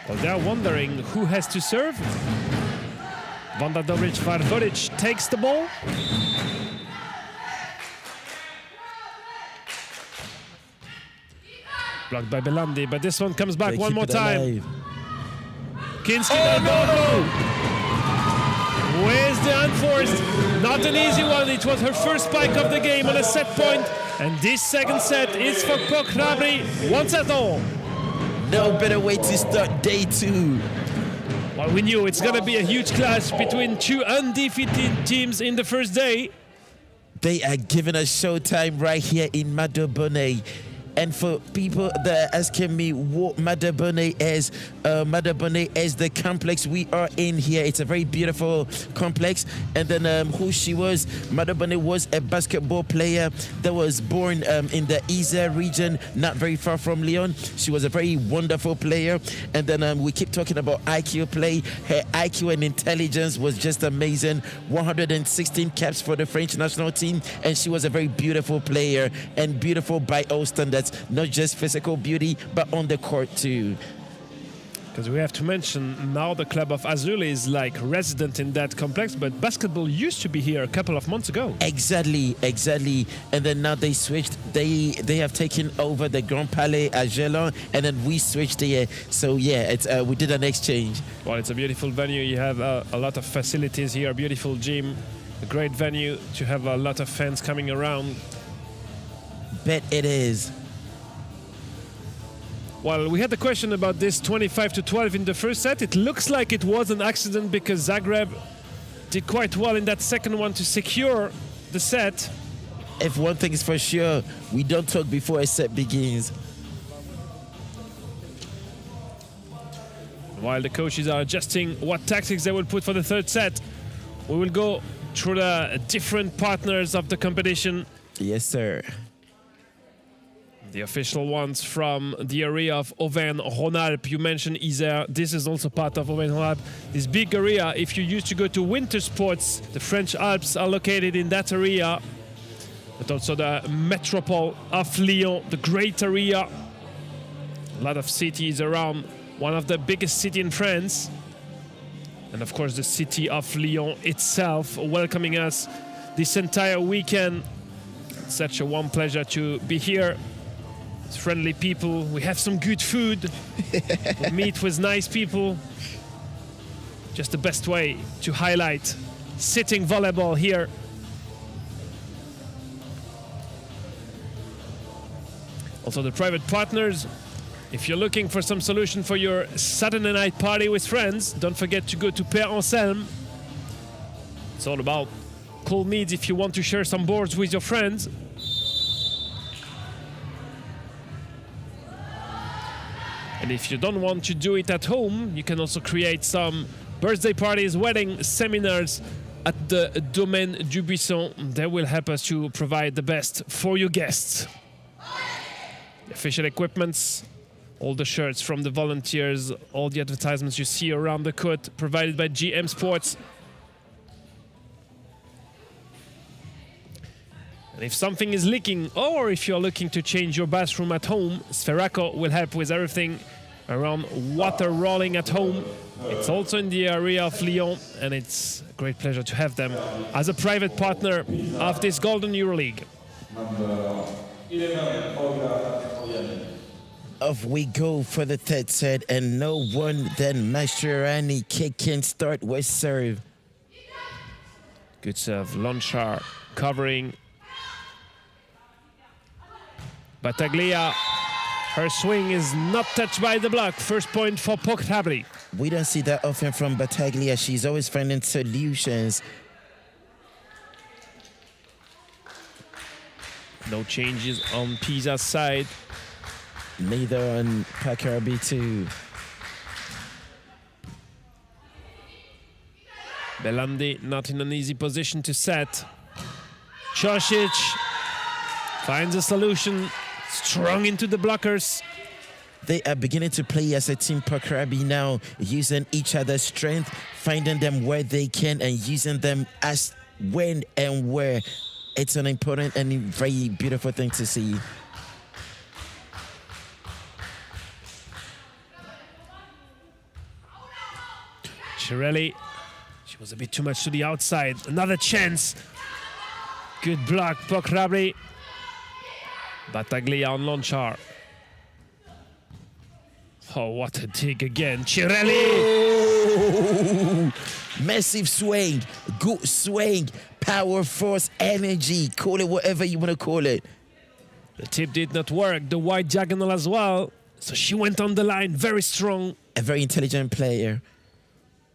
Well, they're wondering who has to serve. Vanda Dobric-Varvoric takes the ball. Blocked by Belandi, but this one comes back one more time. Kinski-Dalbogo with the unforced. Not an easy one. It was her first spike of the game on a set point. And this second set is for POK Hrabri. 1-all. No better way to start day two. Well, we knew it's going to be a huge clash between two undefeated teams in the first day. They are giving us showtime right here in Madobone. And for people that are asking me what Madobone is the complex we are in here. It's a very beautiful complex. And then who she was, Madobone was a basketball player that was born in the Isère region, not very far from Lyon. She was a very wonderful player. And then we keep talking about IQ play. Her IQ and intelligence was just amazing. 116 caps for the French national team. And she was a very beautiful player and beautiful by all standards. Not just physical beauty, but on the court too. Because we have to mention now the club of Azul is like resident in that complex, but basketball used to be here a couple of months ago. Exactly. And then now they switched. They have taken over the Grand Palais at Gelon, and then we switched here. So yeah, it's we did an exchange. Well, it's a beautiful venue. You have a lot of facilities here, a beautiful gym, a great venue to have a lot of fans coming around. Bet it is. Well, we had the question about this 25-12 in the first set. It looks like it was an accident because Zagreb did quite well in that second one to secure the set. If one thing is for sure, we don't talk before a set begins. While the coaches are adjusting what tactics they will put for the third set, we will go through the different partners of the competition. Yes, sir. The official ones from the area of Auvergne-Rhône-Alpes. You mentioned Isère. This is also part of Auvergne-Rhône-Alpes. This big area, if you used to go to winter sports, the French Alps are located in that area. but also the metropole of Lyon, the great area. A lot of cities around, one of the biggest cities in France. And of course the city of Lyon itself welcoming us this entire weekend. It's such a warm pleasure to be here. It's friendly people, we have some good food, we meet with nice people. Just the best way to highlight sitting volleyball here. Also the private partners. If you're looking for some solution for your Saturday night party with friends, don't forget to go to Père Anselme. It's all about cool meets if you want to share some boards with your friends. And if you don't want to do it at home, you can also create some birthday parties, wedding seminars at the Domaine du Buisson. They will help us to provide the best for your guests. Official equipments, all the shirts from the volunteers, all the advertisements you see around the court provided by GM Sports. And if something is leaking, or if you're looking to change your bathroom at home, Sferaco will help with everything around water rolling at home. It's also in the area of Lyon, and it's a great pleasure to have them as a private partner of this Golden EuroLeague. Off we go for the third set, and no one than Mascherani can start with serve. Good serve, Lonchar covering. Battaglia, her swing is not touched by the block. First point for POK Hrabri. We don't see that often from Battaglia. She's always finding solutions. No changes on Pisa's side. Neither on Hrabri too. Belandi not in an easy position to set. Chosic finds a solution, strong into the blockers. They are beginning to play as a team, Hrabri now, using each other's strength, finding them where they can and using them as when and where. It's an important and very beautiful thing to see. Cirelli, she was a bit too much to the outside. Another chance. Good block, POK Hrabri. Battaglia on Lonchar. Oh, what a dig again. Cirelli! Oh, massive swing, good swing, power, force, energy. Call it whatever you want to call it. The tip did not work. The wide diagonal as well. So she went on the line, very strong. A very intelligent player.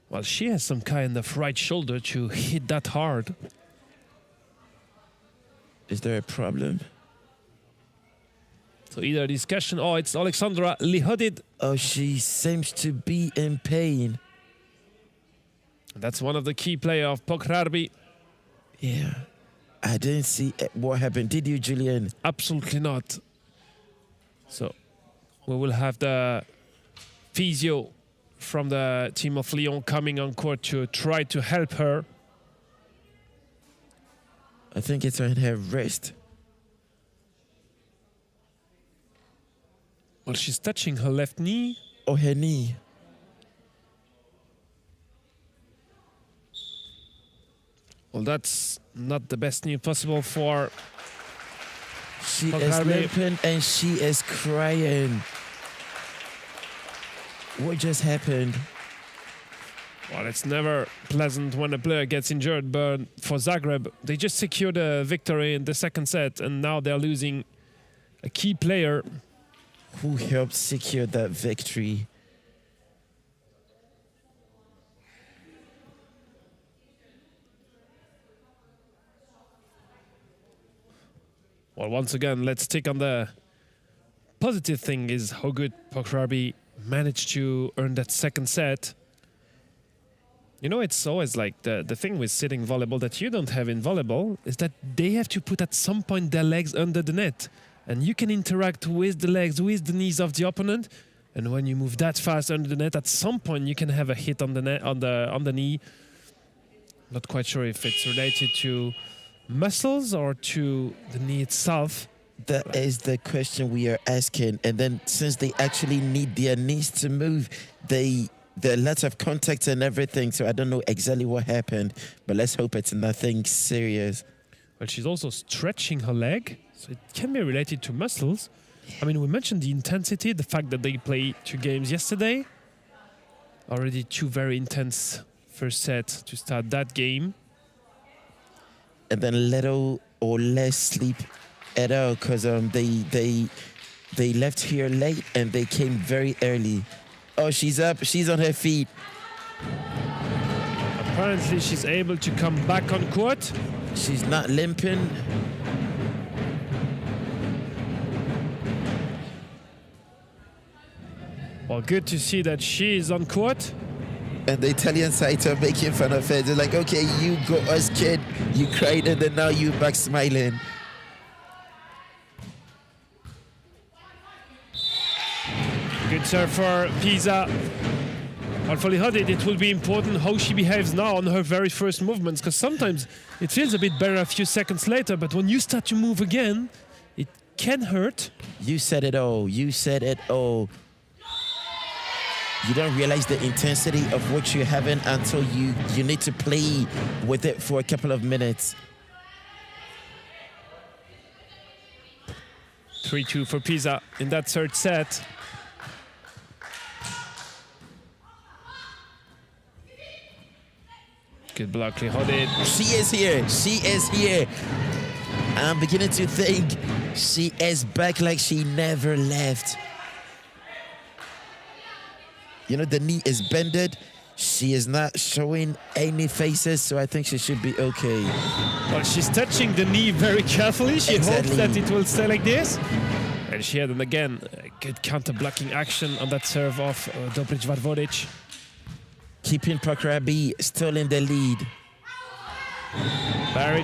Well, she has some kind of right shoulder to hit that hard. Is there a problem? So either discussion, oh, it's Alexandra Lihodid. Oh, she seems to be in pain. That's one of the key players of POK Hrabri. Yeah, I didn't see what happened. Did you, Julian? Absolutely not. So we will have the physio from the team of Lyon coming on court to try to help her. I think it's on her wrist. Well, she's touching her left knee. Or her knee. Well, that's not the best news possible for She POK is Hrabri. limping and she is crying. What just happened? Well, it's never pleasant when a player gets injured, but for Zagreb, they just secured a victory in the second set, and now they're losing a key player. Who helped secure that victory? Well, once again, let's take on the positive thing is how good POK Hrabri managed to earn that second set. You know, it's always like the thing with sitting volleyball that you don't have in volleyball is that they have to put at some point their legs under the net. And you can interact with the legs, with the knees of the opponent. And when you move that fast under the net, at some point you can have a hit on the net, on the knee. Not quite sure if it's related to muscles or to the knee itself? That is the question we are asking. And then since they actually need their knees to move, there are lots of contact and everything. So I don't know exactly what happened, but let's hope it's nothing serious. Well, she's also stretching her leg, so it can be related to muscles. I mean, we mentioned the intensity, the fact that they played 2 games yesterday. Already 2 very intense first sets to start that game. And then little or less sleep at all, because they left here late and they came very early. Oh, she's up. She's on her feet. Apparently, she's able to come back on court. She's not limping. Well, good to see that she is on court. And the Italian side are making fun of her. They're like, okay, you go us, kid. You cried and then now you back smiling. Good serve for Pisa. Well, for Lihodid, it will be important how she behaves now on her very first movements, because sometimes it feels a bit better a few seconds later, but when you start to move again, it can hurt. You said it all. You said it all. You don't realize the intensity of what you're having until you need to play with it for a couple of minutes. 3-2 for Pisa in that third set. Good block, Lihodid. She is here. She is here. I'm beginning to think she is back like she never left. You know, the knee is bended. She is not showing any faces, so I think she should be okay. Well, she's touching the knee very carefully. She hopes that it will stay like this. And she had, again, a good counter-blocking action on that serve of Dobrić-Varvodic. Keeping Hrabri still in the lead. Barry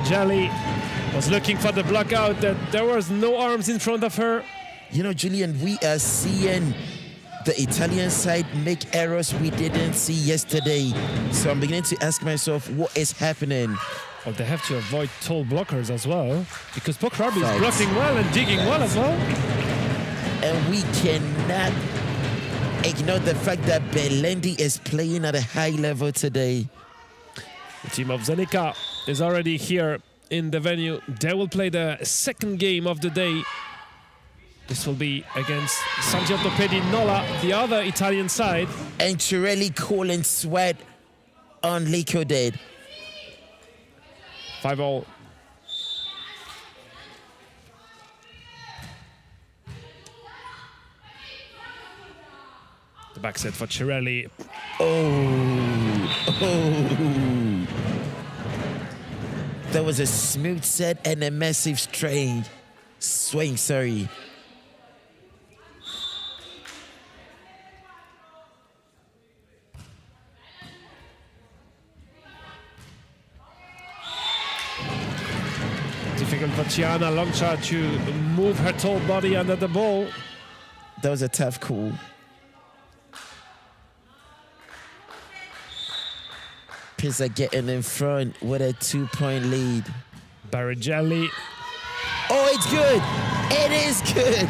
was looking for the block out, that there was no arms in front of her. You know, Julian, we are seeing the Italian side make errors we didn't see yesterday. So I'm beginning to ask myself, what is happening? Well, they have to avoid tall blockers as well, because Hrabri is blocking well and digging well as well. And we cannot ignore the fact that Belendi is playing at a high level today. The team of Zenica is already here in the venue. They will play the second game of the day. This will be against Santiago Pedinola, the other Italian side. And Cirelli calling sweat on Lihodid. 5-all. The back set for Cirelli. Oh. That was a smooth set and a massive swing, sorry. Difficult for Tiana Longcha to move her tall body under the ball. That was a tough call. Pisa getting in front with a 2-point lead. Barrigelli. Oh, it's good. It is good.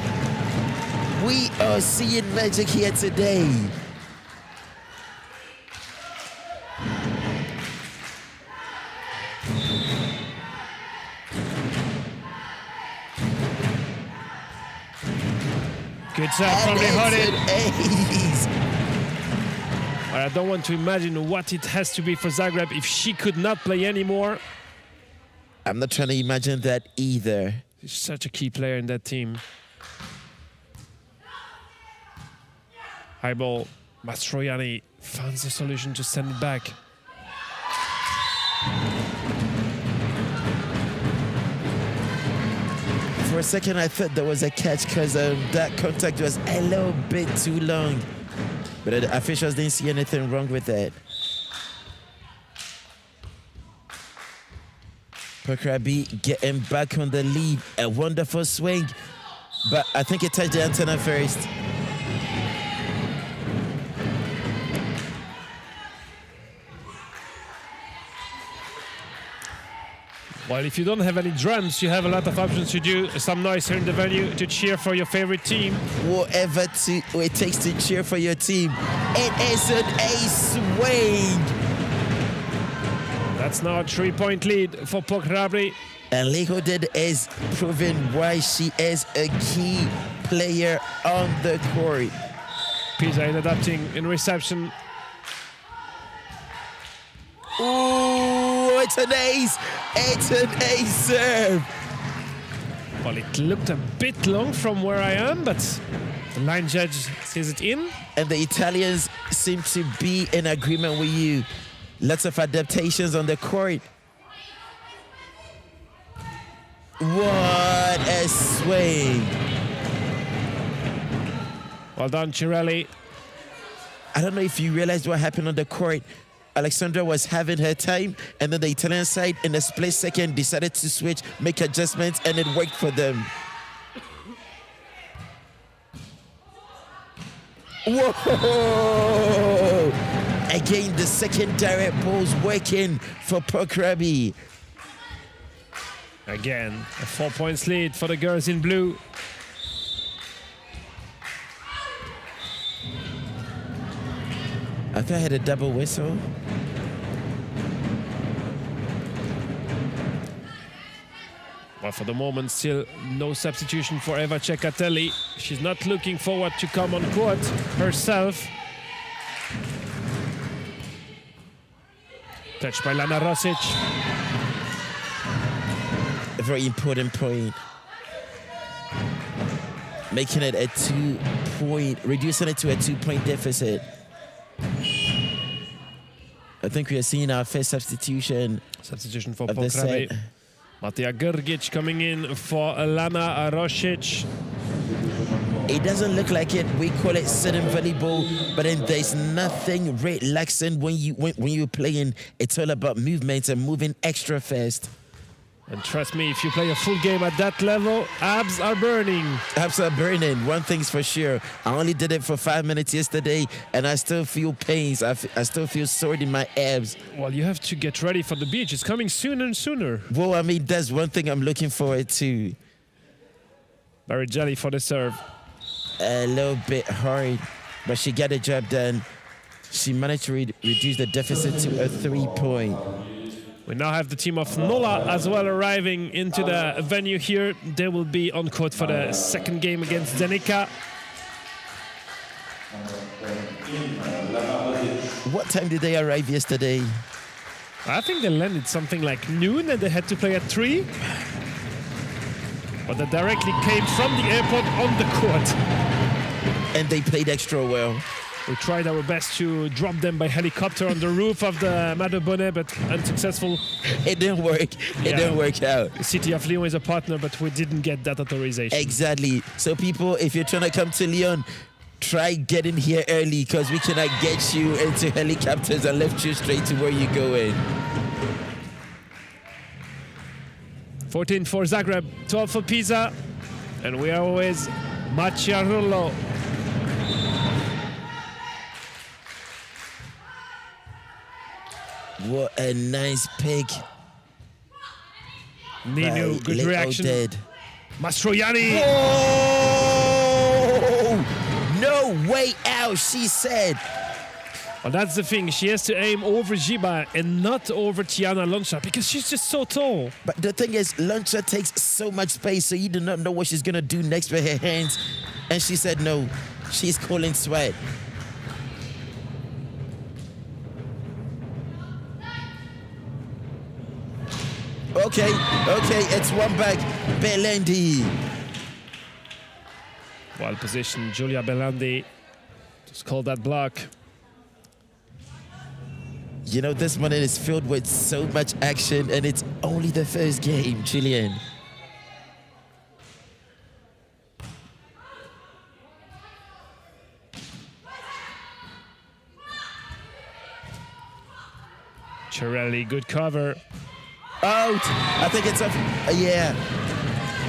We are seeing magic here today. Good serve from Lihodid. Ace. I don't want to imagine what it has to be for Zagreb if she could not play anymore. I'm not trying to imagine that either. She's such a key player in that team. High ball. Mastroianni finds the solution to send it back. For a second, I thought there was a catch because that contact was a little bit too long. But the officials didn't see anything wrong with that. Hrabri getting back on the lead. A wonderful swing. But I think it touched the antenna first. Well, if you don't have any drums, you have a lot of options to do some noise here in the venue to cheer for your favorite team. Whatever it takes to cheer for your team. It is an ace swing. That's now a 3-point lead for POK Hrabri. And Lehodid is proving why she is a key player on the court. Pisa in adapting in reception. Ooh, it's an ace. It's an ace serve. Well, it looked a bit long from where I am, but the line judge sees it in. And the Italians seem to be in agreement with you. Lots of adaptations on the court. What a swing. Well done, Cirelli. I don't know if you realized what happened on the court. Alexandra was having her time, and then the Italian side, in a split second, decided to switch, make adjustments, and it worked for them. Whoa! Again, the second direct ball's working for POK Hrabri. Again, a 4-point lead for the girls in blue. I thought I had a double whistle. Well, for the moment, still no substitution for Eva Cecatelli. She's not looking forward to come on court herself. Touched by Lana Rosic. A very important point. Making it a 2-point, reducing it to a 2-point deficit. I think we are seeing our first substitution. Substitution for of POK the Hrabri. set. Matija Grgic coming in for Lana Rosic. It doesn't look like it. We call it sitting volleyball, but then there's nothing relaxing when you're playing. It's all about movements and moving extra fast. And trust me, if you play a full game at that level, abs are burning. Abs are burning. One thing's for sure. I only did it for 5 minutes yesterday, and I still feel pains. I still feel sore in my abs. Well, you have to get ready for the beach. It's coming sooner and sooner. Well, I mean, that's one thing I'm looking forward to. Very jelly for the serve. A little bit hard, but she got the job done. She managed to reduce the deficit to a 3-point. We now have the team of Nola as well arriving into the venue here. They will be on court for the second game against Zenica. What time did they arrive yesterday? I think they landed something like noon and they had to play at 3. But they directly came from the airport on the court. And they played extra well. We tried our best to drop them by helicopter on the roof of the Madre Bonnet, but unsuccessful. It didn't work. It didn't work out. The city of Lyon is a partner, but we didn't get that authorization. Exactly. So people, if you're trying to come to Lyon, try getting here early because we cannot get you into helicopters and lift you straight to where you're going. 14 for Zagreb, 12 for Pisa, and we are always Macchiarullo. What a nice pick. Nino, good Leo reaction. Dead. Mastroianni. Oh! No way out, she said. Well, that's the thing. She has to aim over Giba and not over Tiana Loncha because she's just so tall. But the thing is, Loncha takes so much space, so you do not know what she's going to do next with her hands. And she said no. She's calling sweat. Okay, it's one back. Belandi. Well positioned, Giulia Belandi. Just call that block. You know, this one is filled with so much action, and it's only the first game, Julian. Cirelli, good cover. Out. I think it's up. Yeah.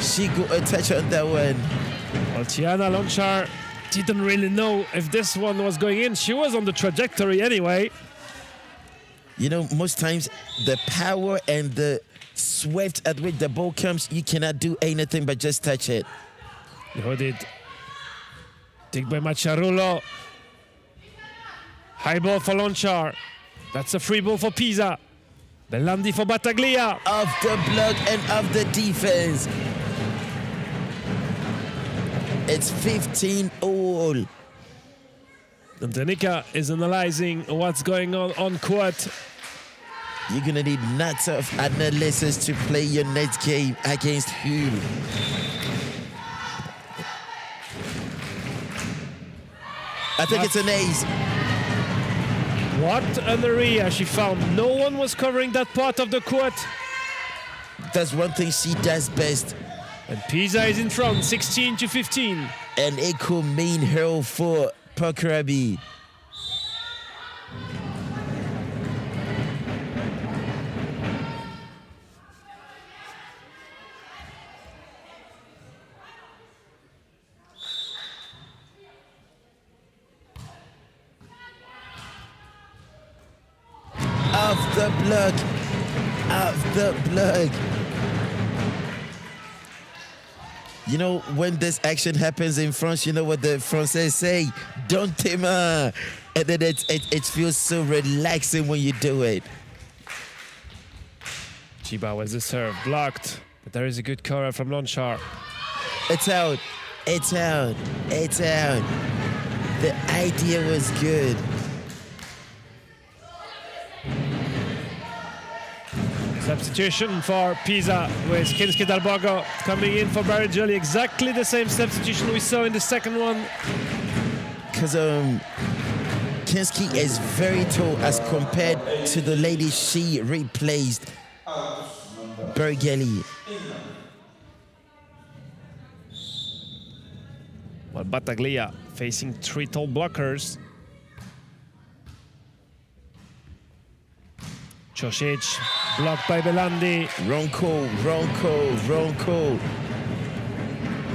She got a touch on that one. Well, Tiana Lonchar didn't really know if this one was going in. She was on the trajectory anyway. You know, most times the power and the swift at which the ball comes, you cannot do anything but just touch it. Lihodid. Dig by Macciarulo. High ball for Lonchar. That's a free ball for Pisa. Belandi for Battaglia. Of the block and of the defense. It's 15 all. Danica is analyzing what's going on court. You're gonna need lots of analysis to play your next game against who? I think it's an ace. What an area she found. No one was covering that part of the court. That's one thing she does best. And Pisa is in front, 16-15. And it could mean hell for POK Hrabri. Of the block, of the block. You know, when this action happens in France, you know what the Français say? Don't t'aimer. And then it feels so relaxing when you do it. Chiba was the serve, blocked. But there is a good cover from Lonchar. It's out, it's out, it's out. The idea was good. Substitution for Pisa with Kinski Dalbogo coming in for Barry Jolly. Exactly the same substitution we saw in the second one. Because Kinski is very tall as compared to the lady she replaced, Bergelli. Well, Battaglia facing 3 tall blockers. Josic blocked by Belandi. Wrong call, wrong call, wrong call.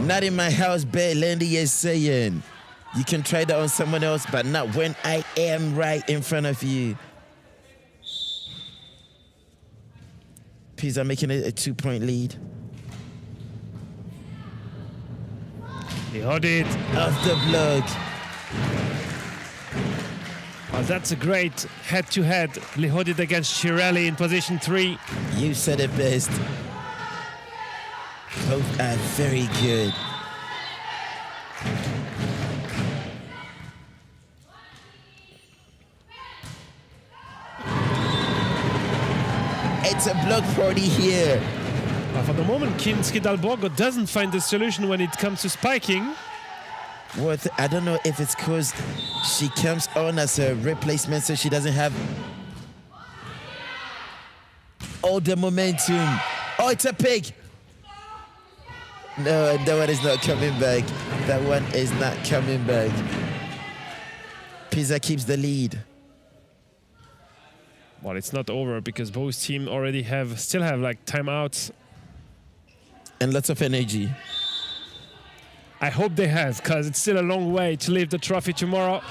Not in my house, Belandi is saying. You can try that on someone else, but not when I am right in front of you. Pisa making it a 2-point lead. Lihodid. Off the block. Well, that's a great head-to-head. Lihodid against Cirelli in position 3. You said it best. Both are very good. It's a block party here. Well, for the moment, Kinski Dalbogo doesn't find the solution when it comes to spiking. What? I don't know if it's because she comes on as a replacement, so she doesn't have all the momentum. Oh, it's a pick. No, that one is not coming back. That one is not coming back. Pisa keeps the lead. Well, it's not over because both teams already still have like timeouts. And lots of energy. I hope they have, because it's still a long way to leave the trophy tomorrow.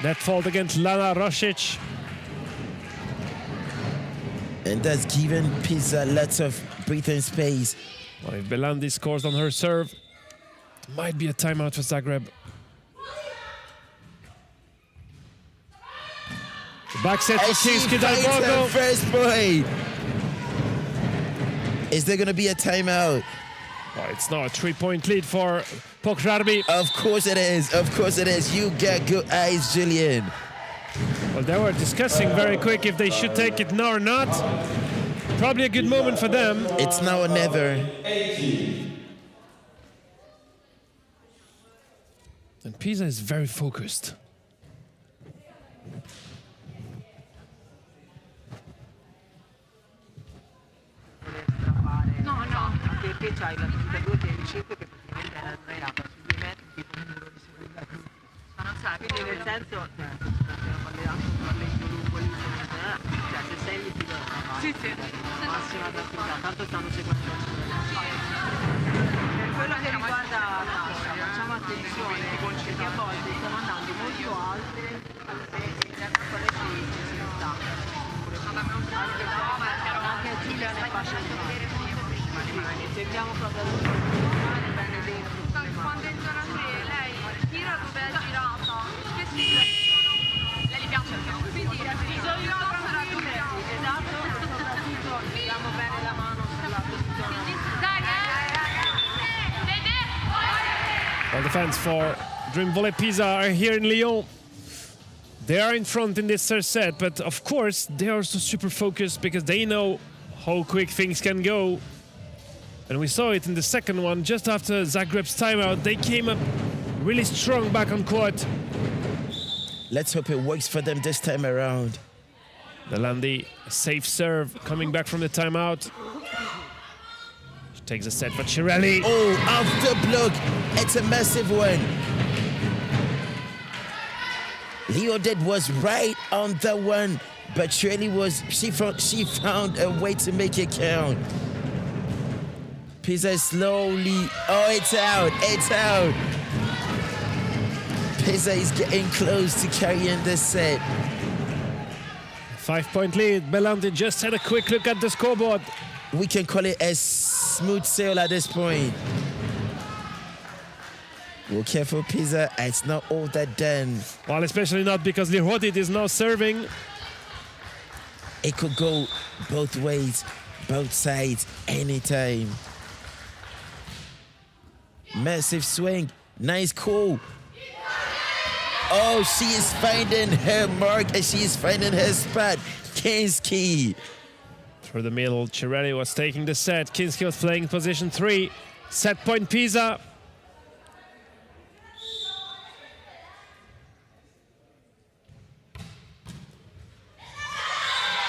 Net fault against Lana Rosic. And that's given Pisa lots of breathing space. Well, if Belandi scores on her serve, it might be a timeout for Zagreb. The back set for Kinski Dalbogo. First point. Is there going to be a timeout? Well, it's now a 3-point lead for POK Hrabri. Of course it is. Of course it is. You got good eyes, Julian. Well, they were discussing very quick if they should take it now or not. Probably a good moment for them. It's now or never. And Pisa is very focused. Te c'hai la 32-5 che praticamente era sdraiata su 2 metri tipo un muro di segurità. Ma non sai, quindi nel senso, stiamo parlando un palletto lungo lì, cioè se sei lì ti do sì, massima tranquillità, tanto stanno seguendo. Per quello che riguarda Nascia, facciamo attenzione, perché a volte stiamo andando molto alte, in realtà quelle ci si sta. Cerchiamo proprio di bene dentro. Quando entrano lei tira dove è girata. Che si lei gli piace quindi bisogna esatto, soprattutto diamo bene la mano sulla posizione. Well, the fans for Dream Volley Pisa are here in Lyon. They are in front in this third set, but of course they are also super focused because they know how quick things can go. And we saw it in the second one, just after Zagreb's timeout. They came up really strong back on court. Let's hope it works for them this time around. Nalandi, a safe serve, coming back from the timeout. She takes a set for Cirelli. Oh, off the block. It's a massive one. Leodette was right on the one, but Cirelli she found a way to make it count. Pisa slowly, oh, it's out, it's out. Pisa is getting close to carrying this set. 5-point lead. Bellanti just had a quick look at the scoreboard. We can call it a smooth sail at this point. Well, careful, Pisa. It's not all that done. Well, especially not because Lirodit is now serving. It could go both ways, both sides, anytime. Massive swing. Nice call. Oh, she is finding her mark and she is finding her spot. Kinski. Through the middle, Cirelli was taking the set. Kinski was playing position 3. Set point Pisa.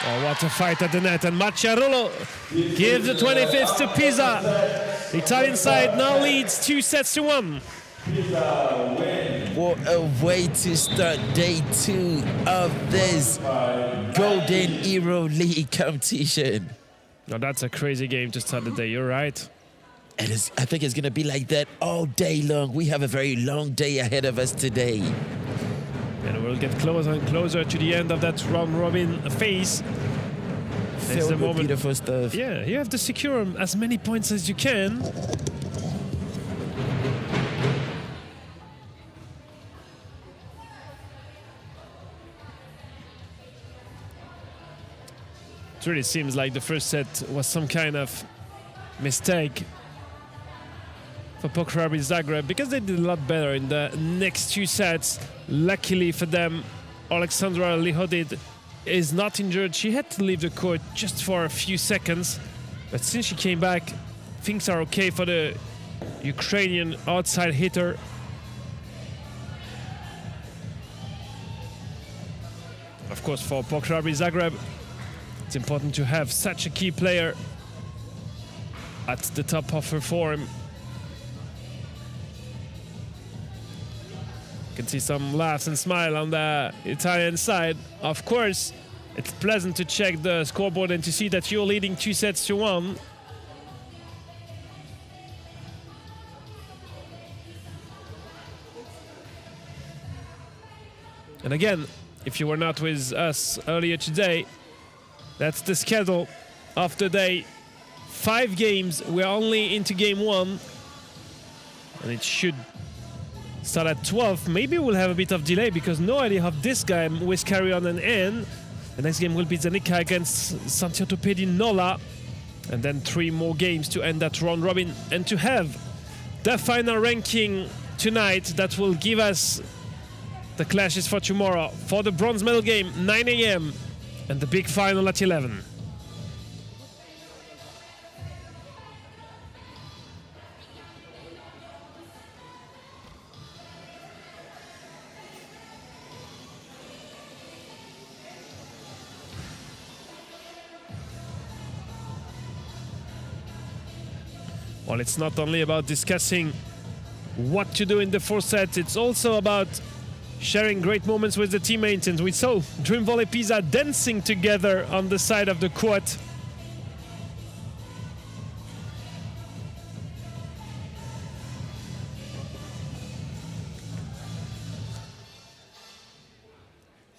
Oh, what a fight at the net. And Macciarullo gives the 25th to Pisa. The Italian side now leads 2-1. What a way to start day 2 of this Golden EuroLeague competition. Now that's a crazy game to start the day, you're right. It is, I think it's going to be like that all day long. We have a very long day ahead of us today. And we'll get closer and closer to the end of that round-robin phase. Filled with beautiful stuff. Yeah, you have to secure as many points as you can. It really seems like the first set was some kind of mistake for POK Hrabri Zagreb because they did a lot better in the next 2 sets. Luckily for them, Alexandra Lihodid is not injured. She had to leave the court just for a few seconds, but since she came back, things are okay for the Ukrainian outside hitter. Of course, for POK Hrabri Zagreb, it's important to have such a key player at the top of her form. You can see some laughs and smile on the Italian side. Of course, it's pleasant to check the scoreboard and to see that you're leading 2-1. And again, if you were not with us earlier today, that's the schedule of the day. 5 games, we're only into game 1. And it should start at 12. Maybe we'll have a bit of delay because no idea how this game will carry on and end. The next game will be Zenica against Santiotopedi Nola. And then 3 more games to end that round robin. And to have the final ranking tonight that will give us the clashes for tomorrow. For the bronze medal game, 9 a.m. and the big final at 11. Well, it's not only about discussing what to do in the 4th set, it's also about sharing great moments with the teammates. And we saw Dream Volley Pisa dancing together on the side of the court.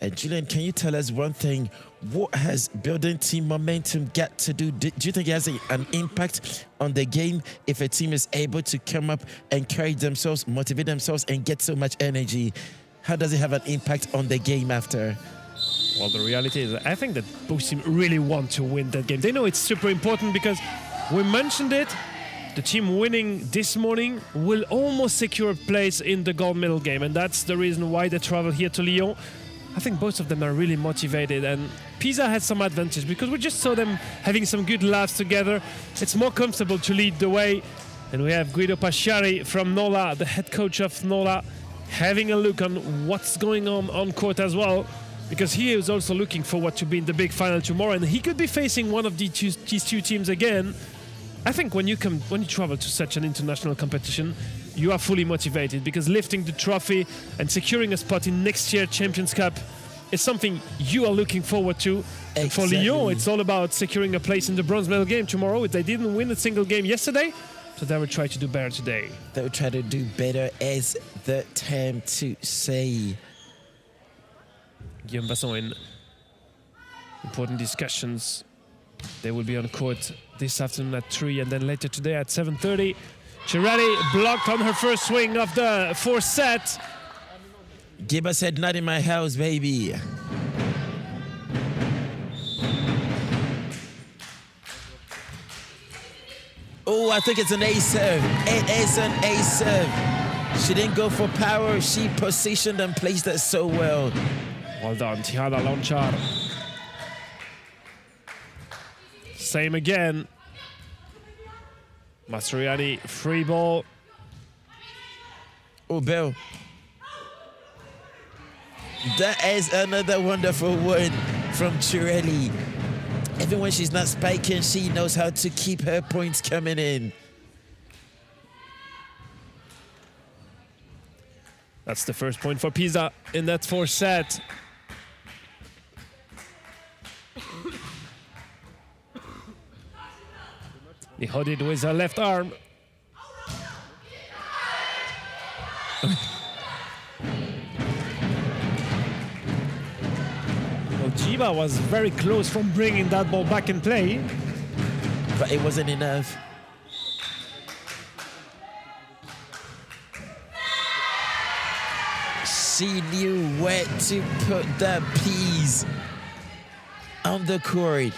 Julian, can you tell us one thing? What has building team momentum got to do? Do you think it has an impact on the game if a team is able to come up and carry themselves, motivate themselves, and get so much energy? How does it have an impact on the game after? Well, the reality is, I think that both teams really want to win that game. They know it's super important because we mentioned it. The team winning this morning will almost secure a place in the gold medal game, and that's the reason why they travel here to Lyon. I think both of them are really motivated, and Pisa has some advantage because we just saw them having some good laughs together. It's more comfortable to lead the way, and we have Guido Pasciari from Nola, the head coach of Nola, having a look on what's going on court as well, because he is also looking forward to be in the big final tomorrow, and he could be facing one of these two teams again. I think when you travel to such an international competition, you are fully motivated because lifting the trophy and securing a spot in next year's Champions Cup is something you are looking forward to. Exactly. And for Lyon, it's all about securing a place in the bronze medal game tomorrow. They didn't win a single game yesterday, so they will try to do better today. They will try to do better, as the time to say. Guillaume Basson in important discussions. They will be on court this afternoon at 3 and then later today at 7:30. Hrabri blocked on her first swing of the fourth set. Gibber said, "Not in my house, baby." Oh, I think it's an ace serve. It is an ace serve. She didn't go for power. She positioned and placed it so well. Well done, Tihana Lonchar. Same again. Mastroianni, free ball. Oh, Bill. That is another wonderful one from Chirelli. Even when she's not spiking, she knows how to keep her points coming in. That's the first point for Pisa in that fourth set. He held it with her left arm. Well, Jiba was very close from bringing that ball back in play. But it wasn't enough. She knew where to put the piece on the court.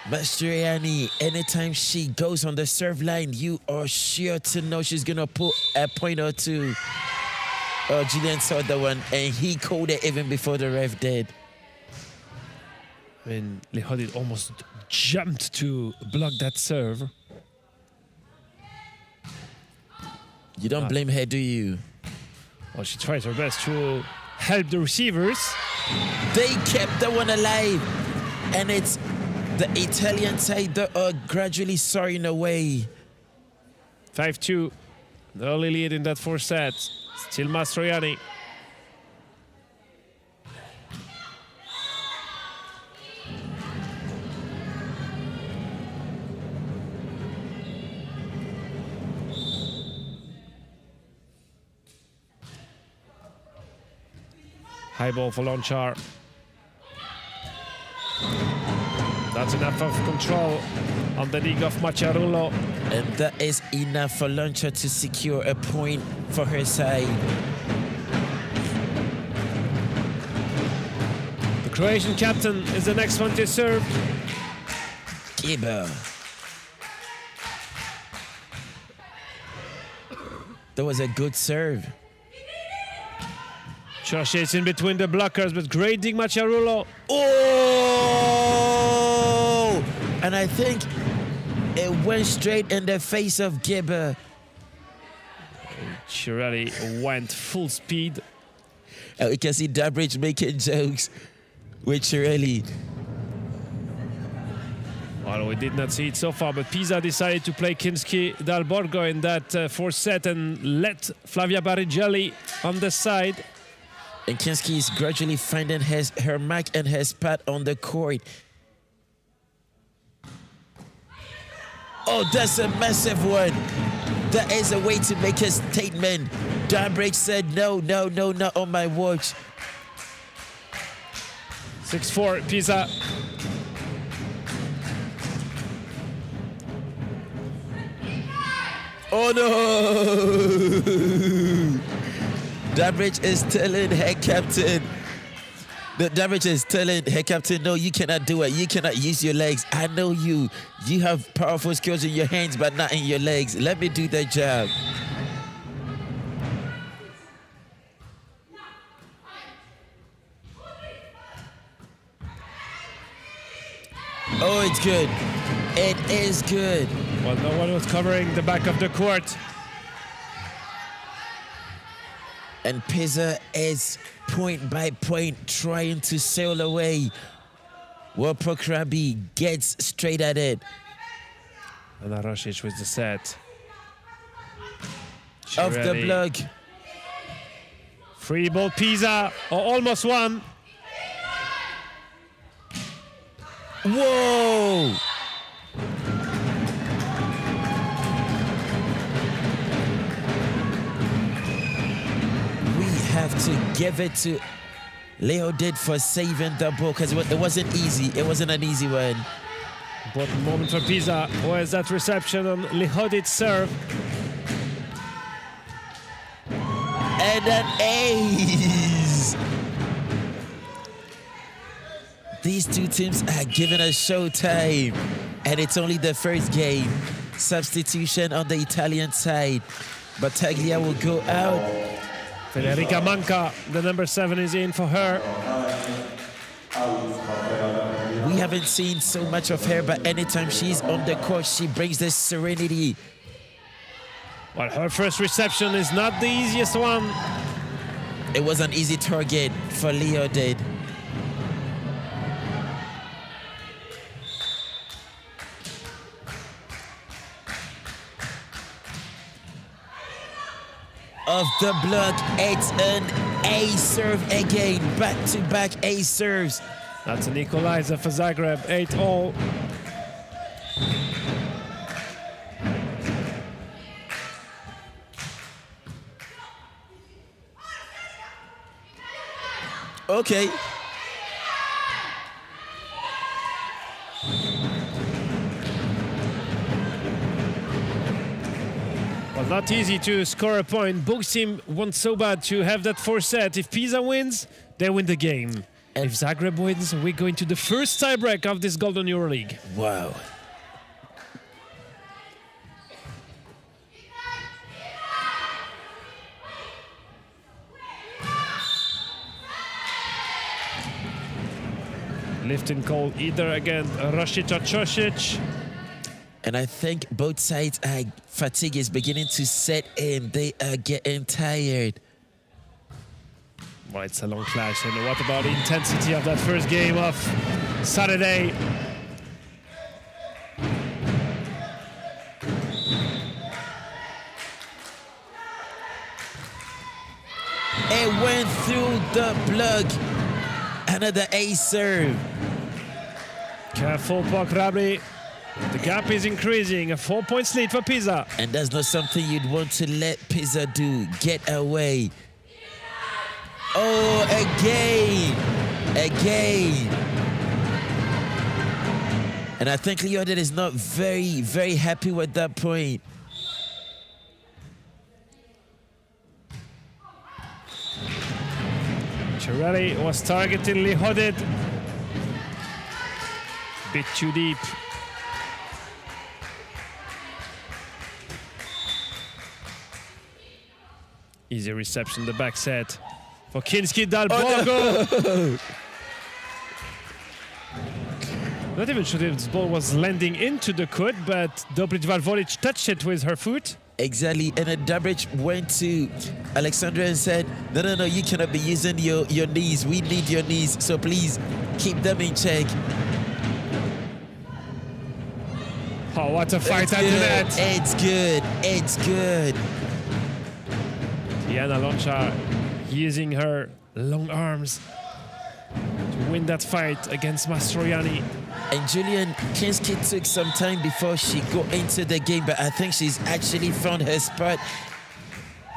Mastroianni, anytime she goes on the serve line, you are sure to know she's gonna put a point or two. Oh, Julian saw the one, and he called it even before the ref did. I mean, Lehodid almost jumped to block that serve. You don't blame her, do you? Well, she tries her best to help the receivers. They kept that one alive, and it's the Italian side that are gradually soaring away. 5-2, the early lead in that fourth set. Still Mastroianni. High ball for Lonchar. That's enough of control on the leg of Macchiarullo. And that is enough for Lonchar to secure a point for her side. The Croatian captain is the next one to serve. Gibber. That was a good serve. Church in between the blockers, but great dig Macchiarullo. Oh! And I think it went straight in the face of Gibber. Chirelli went full speed. And we can see Dabridge making jokes with Chirelli. Well, we did not see it so far, but Pisa decided to play Kinski Dal Borgo in that fourth set and let Flavia Barigelli on the side. And Kinski is gradually finding her mark and her spot on the court. Oh, that's a massive one. That is a way to make a statement. Dabridge said, no, not on my watch. 6-4, Pisa. Oh no! Hrabri is telling her captain. Hrabri is telling her captain, no, you cannot do it. You cannot use your legs. I know you. You have powerful skills in your hands, but not in your legs. Let me do that job. Oh, it's good. It is good. Well, no one was covering the back of the court. And Pisa is point by point trying to sail away. Well, Hrabri gets straight at it. And Arosic with the set. Off the block. Free ball, Pisa, or almost one. Whoa! We have to give it to Leo did for saving the ball because it wasn't easy. It wasn't an easy one. Important moment for Pisa. Where's that reception on Lihodit's serve? And an ace! These two teams are giving us showtime, and it's only the first game. Substitution on the Italian side. Battaglia will go out. Federica Manca, the number 7, is in for her. We haven't seen so much of her, but anytime she's on the court, she brings this serenity. Well, her first reception is not the easiest one. It was an easy target for Leo did. Of the block, it's an ace serve again. Back-to-back ace serves. That's an equalizer for Zagreb, 8-all. Okay. Well, not easy to score a point. Both team want so bad to have that 4 set. If Pisa wins, they win the game. And if Zagreb wins, we go into the first tiebreak of this Golden EuroLeague. Wow. Lifting call either again Rosic or Chosic. And I think both sides are fatigue is beginning to set in. They are getting tired. Well, it's a long clash. And what about the intensity of that first game of Saturday? It went through the block. Another ace serve. Careful, POK Hrabri. The gap is increasing. A 4-point lead for Pisa. And that's not something you'd want to let Pisa do. Get away. Oh, again. Again. And I think Leodid is not very, very happy with that point. Hrabri was targeting Lihodit. Bit too deep. Easy reception, the back set for Kinski Dalbogo. Oh, no. Not even sure if this ball was landing into the court, but Dobrić Valvolic touched it with her foot. Exactly, and then Hrabri went to Alexandra and said, no, you cannot be using your knees. We need your knees, so please keep them in check. Oh, what a fight It's after good. that. It's good, it's good. Diana Loncha using her long arms to win that fight against Mastroianni. And Julian Kinski took some time before she got into the game, but I think she's actually found her spot.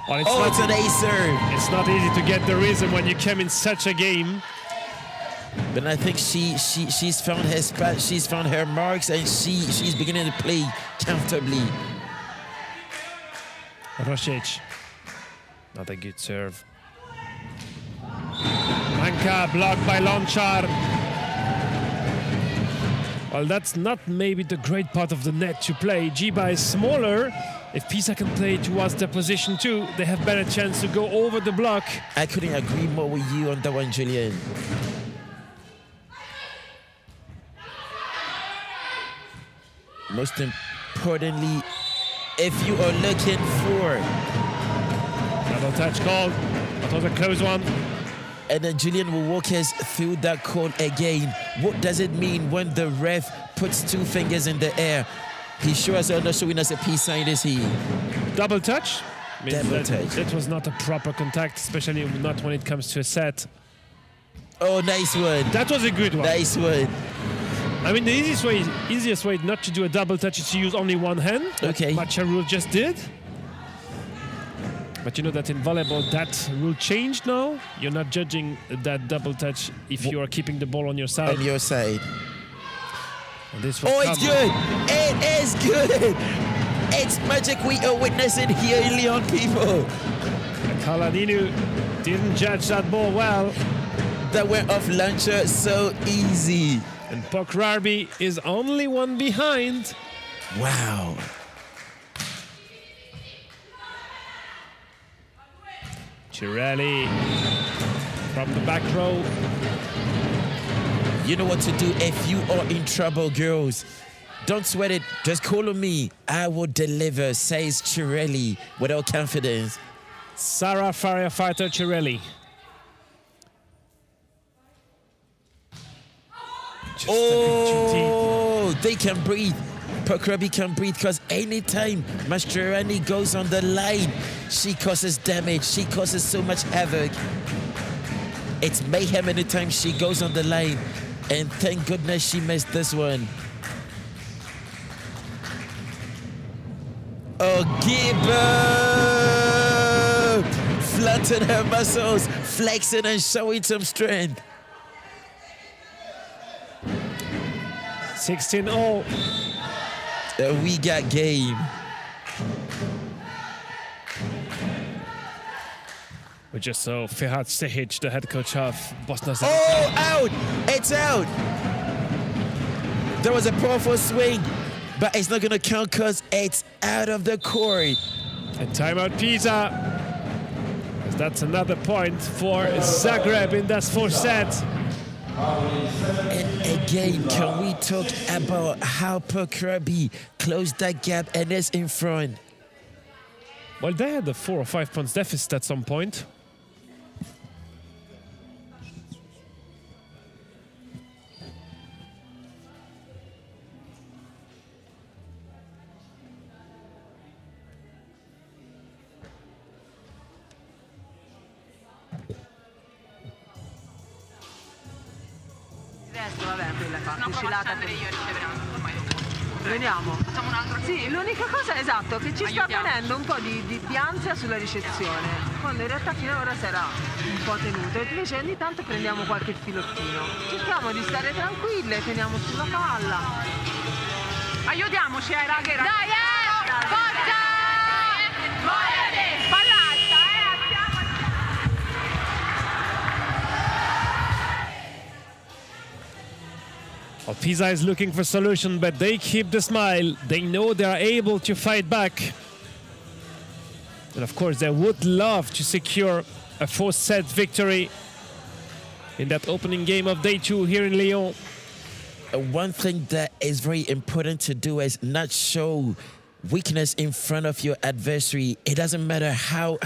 Well, It's an ace serve. It's not easy to get the rhythm when you come in such a game. But I think she's found her spot, she's found her marks, and she's beginning to play comfortably. Rosic. Not a good serve. Manka blocked by Lonchar. Well, that's not maybe the great part of the net to play. Jiba is smaller. If Pisa can play towards their position too, they have better chance to go over the block. I couldn't agree more with you on that one, Julian. Most importantly, if you are looking for Double touch call. That was a close one. and then Julian will walk us through that call again. What does it mean when the ref puts two fingers in the air? He sure as hell not showing us a peace sign, is he? Double touch. Double touch. That was not a proper contact, especially not when it comes to a set. Oh, nice one. That was a good one. Nice one. I mean, the easiest way not to do a double touch is to use only one hand. Okay. What Charul just did. But you know that in volleyball, that rule changed now. You're not judging that double touch if you are keeping the ball on your side. On your side. And this Oh, it's good. It is good. It's magic we are witnessing here in Lyon, people. Kalaninu didn't judge that ball well. That went off launcher so easy. And POK Hrabri is only one behind. Wow. Cirelli from the back row. You know what to do if you are in trouble, girls. Don't sweat it. Just call on me. I will deliver, says Cirelli without confidence. Sarah Firefighter Cirelli. Oh, they can breathe. POK Hrabri can breathe because anytime Mascherani goes on the line, she causes damage. She causes so much havoc. It's mayhem anytime she goes on the line. And thank goodness she missed this one. Oh, Gibber! Flaunting her muscles, flexing and showing some strength. 16-0. We got game. We just saw Ferhat Sehic, the head coach of Bosnia. Oh, out! It's out! There was a powerful swing, but it's not going to count because it's out of the court. And timeout Pisa. That's another point for Zagreb in that fourth set. And again, can we talk about how POK Hrabri closed that gap and is in front? Well, they had a 4 or 5 points deficit at some point. Adesso vabbè, quella fa fucilata per io ormai vediamo. Facciamo un altro. Sì, l'unica cosa esatto che ci sta Aiutiamo. venendo un po' di ansia sulla ricezione, quando in realtà fino ad ora si era un po' tenuto. Invece ogni tanto prendiamo qualche filottino. Cerchiamo di stare tranquille, teniamo sulla palla. Aiutiamoci, raghe. Dai, forza! Muovete! Palla alta, Well, Pisa is looking for solution, but they keep the smile. They know they are able to fight back. And of course, they would love to secure a 4th set victory in that opening game of day 2 here in Lyon. One thing that is very important to do is not show weakness in front of your adversary. It doesn't matter how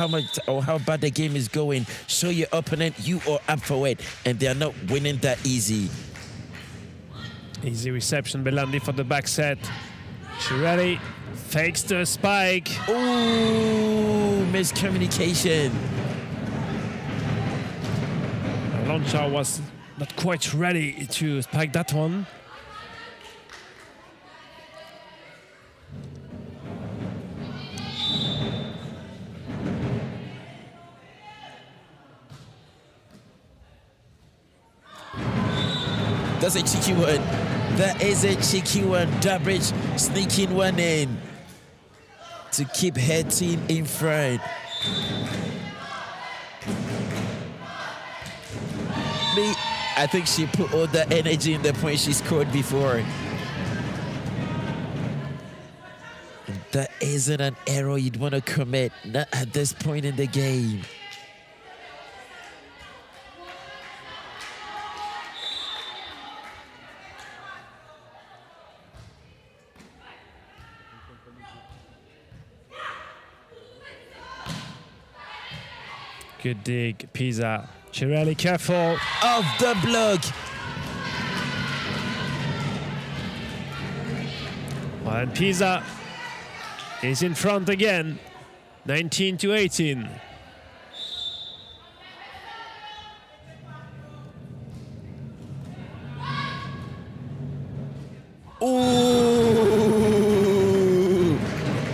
much or how bad the game is going. Show your opponent you are up for it, and they are not winning that easy. Easy reception, Belandi for the back set. Cirelli fakes the spike. Ooh, miscommunication. Lonchar was not quite ready to spike that one. That's a cheeky one. That is a cheeky one. Durbridge sneaking one in to keep her team in front. I think she put all the energy in the point she scored before. That isn't an error you'd want to commit, not at this point in the game. Good dig, Pisa. Hrabri, careful. Off the block. And Pisa is in front again, 19-18. Ooh!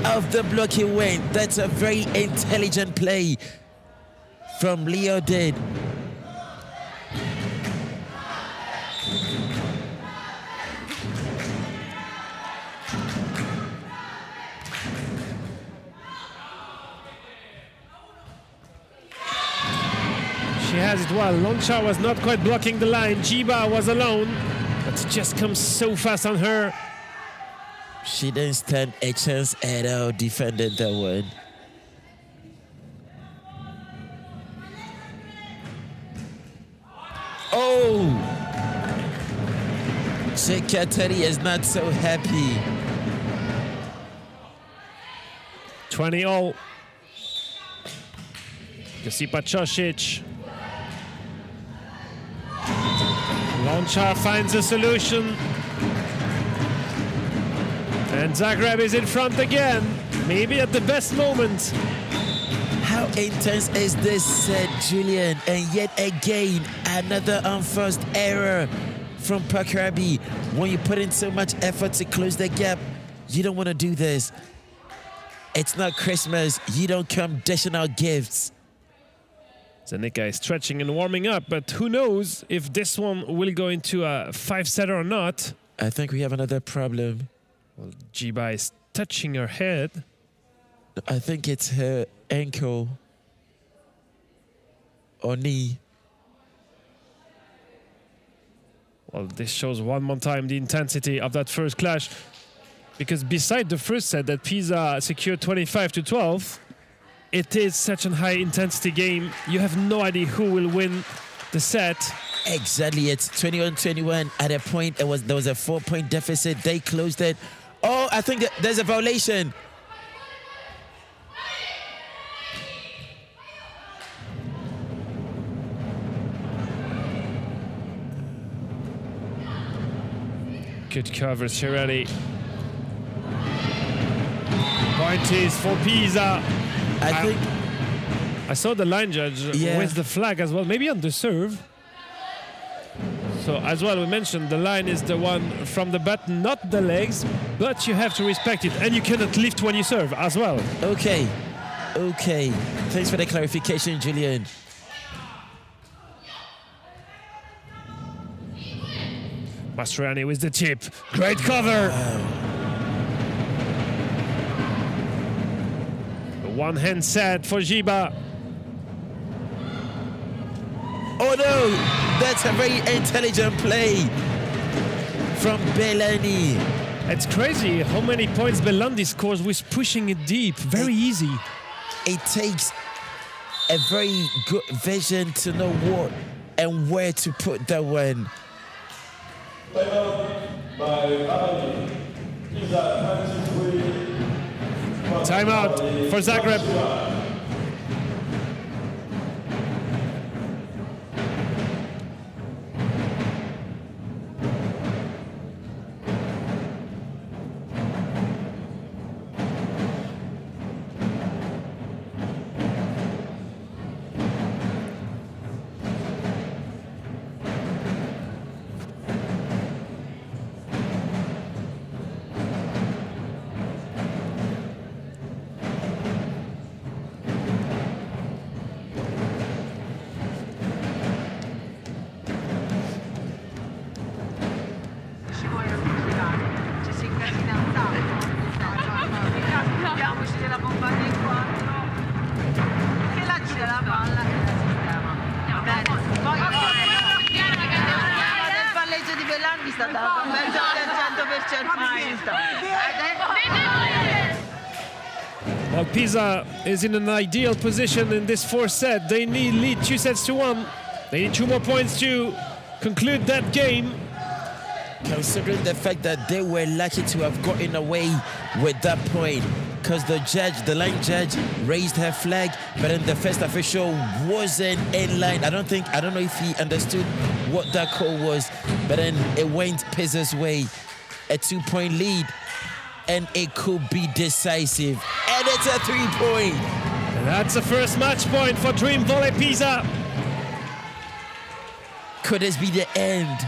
Off the block he went. That's a very intelligent play from Leo did. She has it well. Loncha was not quite blocking the line. Jiba was alone, but it just comes so fast on her. She didn't stand a chance at all defending that one. Oh! Sekateri is not so happy. 20-all. Josipa Cosic. Loncha finds a solution. And Zagreb is in front again. Maybe at the best moment. How intense is this set, Julian? And yet again, another unforced error from Hrabri. When you put in so much effort to close the gap, you don't want to do this. It's not Christmas. You don't come dishing out gifts. Zenica is stretching and warming up, but who knows if this one will go into a 5-setter or not. I think we have another problem. Well, Jiba is touching her head. I think it's her ankle or knee. Well, this shows one more time the intensity of that first clash. Because beside the first set that Pisa secured 25-12, it is such a high intensity game. You have no idea who will win the set. Exactly, it's 21-21. At a point, there was a 4-point deficit. They closed it. Oh, I think that there's a violation. Good cover, Hrabri. Point is for Pisa. I saw the line judge with the flag as well, maybe on the serve. So as well, we mentioned the line is the one from the button, not the legs, but you have to respect it, and you cannot lift when you serve as well. Okay, okay. Thanks for the clarification, Julian. Mastroianni with the tip. Great cover. Wow. One-hand set for Jiba. Oh no, that's a very intelligent play from Belani. It's crazy how many points Belandi scores with pushing it deep. Very easy. It takes a very good vision to know what and where to put that one. Timeout for Zagreb. vista, penso del 100% vista. Well, Pisa is in an ideal position in this fourth set. They lead 2-1. They need 2 more points to conclude that game. Considering the fact that they were lucky to have gotten away with that point, because the line judge raised her flag, but then the first official wasn't in line. I don't know if he understood what that call was, but then it went Pisa's way. A 2-point lead, and it could be decisive. And it's a 3-point. That's the first match point for Dream Volley Pisa. Could this be the end?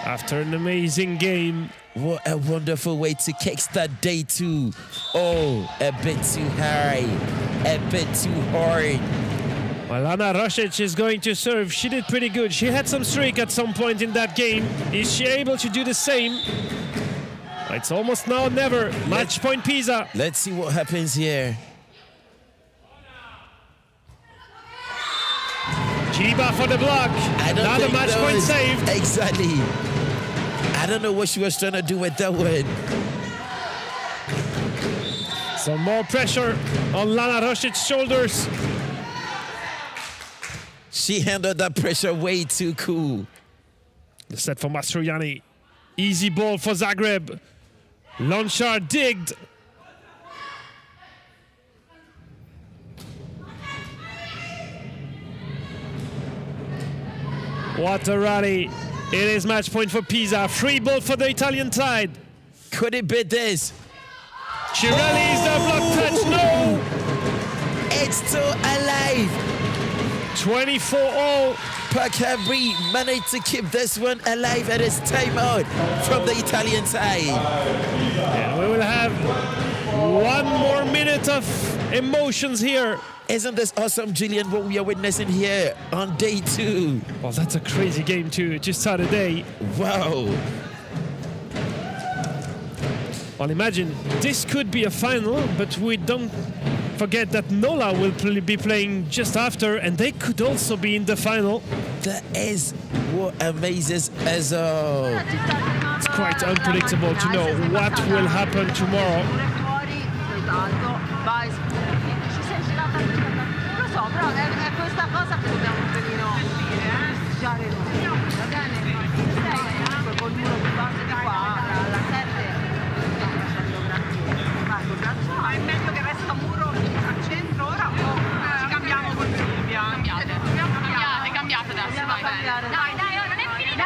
After an amazing game. What a wonderful way to kickstart day 2. Oh, a bit too high, a bit too hard. Well, Anna Rosic is going to serve. She did pretty good. She had some streak at some point in that game. Is she able to do the same? It's almost now or never. Match point Pisa. Let's see what happens here. Chiba for the block. Another match point saved. Exactly. I don't know what she was trying to do with that one. Some more pressure on Lana Rosic's shoulders. She handled that pressure way too cool. The set for Mastroianni. Easy ball for Zagreb. Lonchar digged. What a rally. It is match point for Pisa. Free ball for the Italian side. Could it be this? She rallies the block touch. No! It's still alive. 24-all. Hrabri managed to keep this one alive at his timeout from the Italian side. And we will have 1 more minute of emotions here. Isn't this awesome, Julian, what we are witnessing here on day 2? Well, that's a crazy game to start a day. Wow. Well, imagine, this could be a final, but we don't forget that Nola will be playing just after, and they could also be in the final. That is what amazes us all. It's quite unpredictable to know what will happen tomorrow. Lo so, però è questa cosa che dobbiamo un pelino festeggiare noi. Va bene? Col muro di base di qua, alla 7, stiamo facendo grazie. Ma è meglio che resta muro al centro ora o ci cambiamo col Silvia? Cambiate adesso, vai. Dai, non è finita.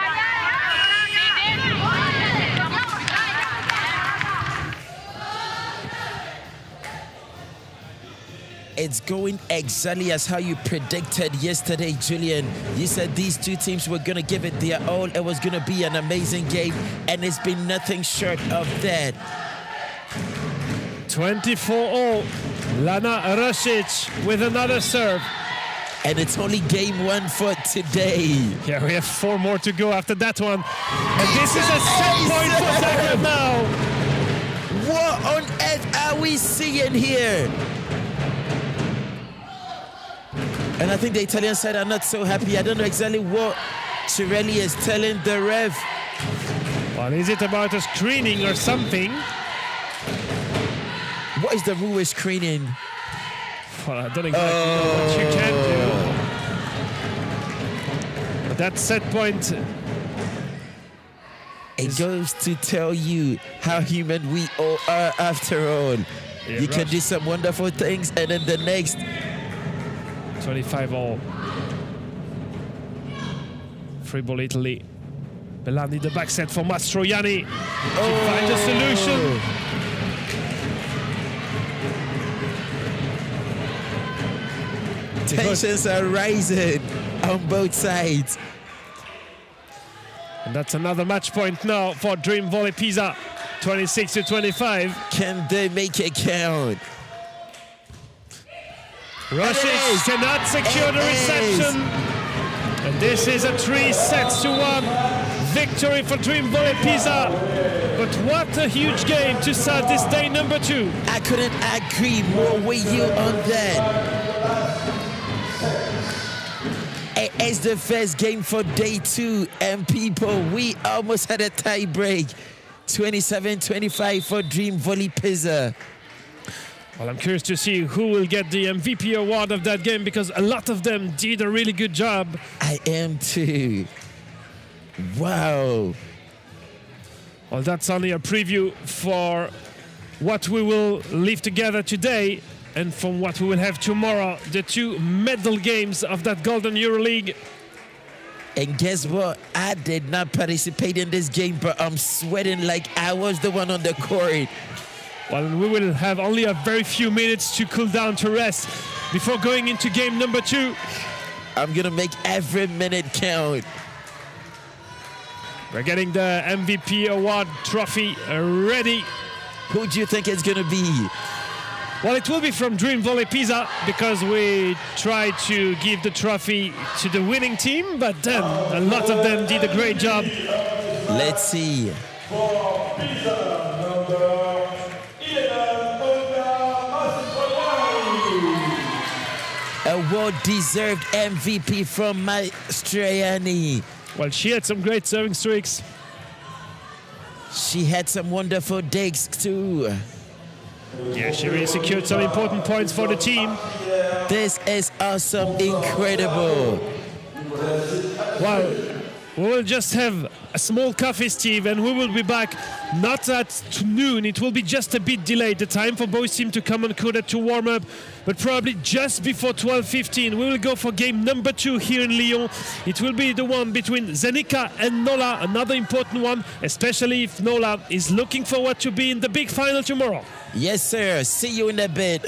It's going exactly as how you predicted yesterday, Julian. You said these two teams were going to give it their all. It was going to be an amazing game, and it's been nothing short of that. 24-all. Lana Rosic with another serve. And it's only game 1 for today. Yeah, we have 4 more to go after that one. And this is a set point for Zagreb now. What on earth are we seeing here? And I think the Italian side are not so happy. I don't know exactly what Cirelli is telling the ref. Well, is it about a screening or something? What is the rule with screening? Well, I don't exactly know what you can do. But that set point... It goes to tell you how human we all are after all. Yeah, you can do some wonderful things, and then the next... 25-all. Free ball Italy. Bellani the back set for Mastroianni. To find a solution. Tensions are rising on both sides. And that's another match point now for Dream Volley Pisa. 26-25. Can they make it count? Rosic cannot secure the reception. And this is a 3-1 victory for Dream Volley Pisa. But what a huge game to start this day number 2. I couldn't agree more with you on that. It It's the first game for day 2, and people, we almost had a tie break. 27-25 for Dream Volley Pisa. Well, I'm curious to see who will get the MVP award of that game, because a lot of them did a really good job. I am too. Wow. Well, that's only a preview for what we will leave together today and from what we will have tomorrow, the 2 medal games of that Golden EuroLeague. And guess what? I did not participate in this game, but I'm sweating like I was the one on the court. Well, we will have only a very few minutes to cool down, to rest before going into game number 2. I'm going to make every minute count. We're getting the MVP award trophy ready. Who do you think it's going to be? Well, it will be from Dream Volley Pisa, because we tried to give the trophy to the winning team, but then a lot of them did a great job. Let's see. For Pisa, number 11, A well-deserved MVP from Maestriani. Well, she had some great serving streaks. She had some wonderful digs too. Yeah, she really secured some important points for the team. This is awesome, incredible. Well, we will just have a small coffee, Steve, and we will be back not at noon. It will be just a bit delayed, the time for both teams to come on court to warm up, but probably just before 12:15. We will go for game number 2 here in Lyon. It will be the one between Zenica and Nola, another important one, especially if Nola is looking forward to be in the big final tomorrow. Yes, sir. See you in a bit.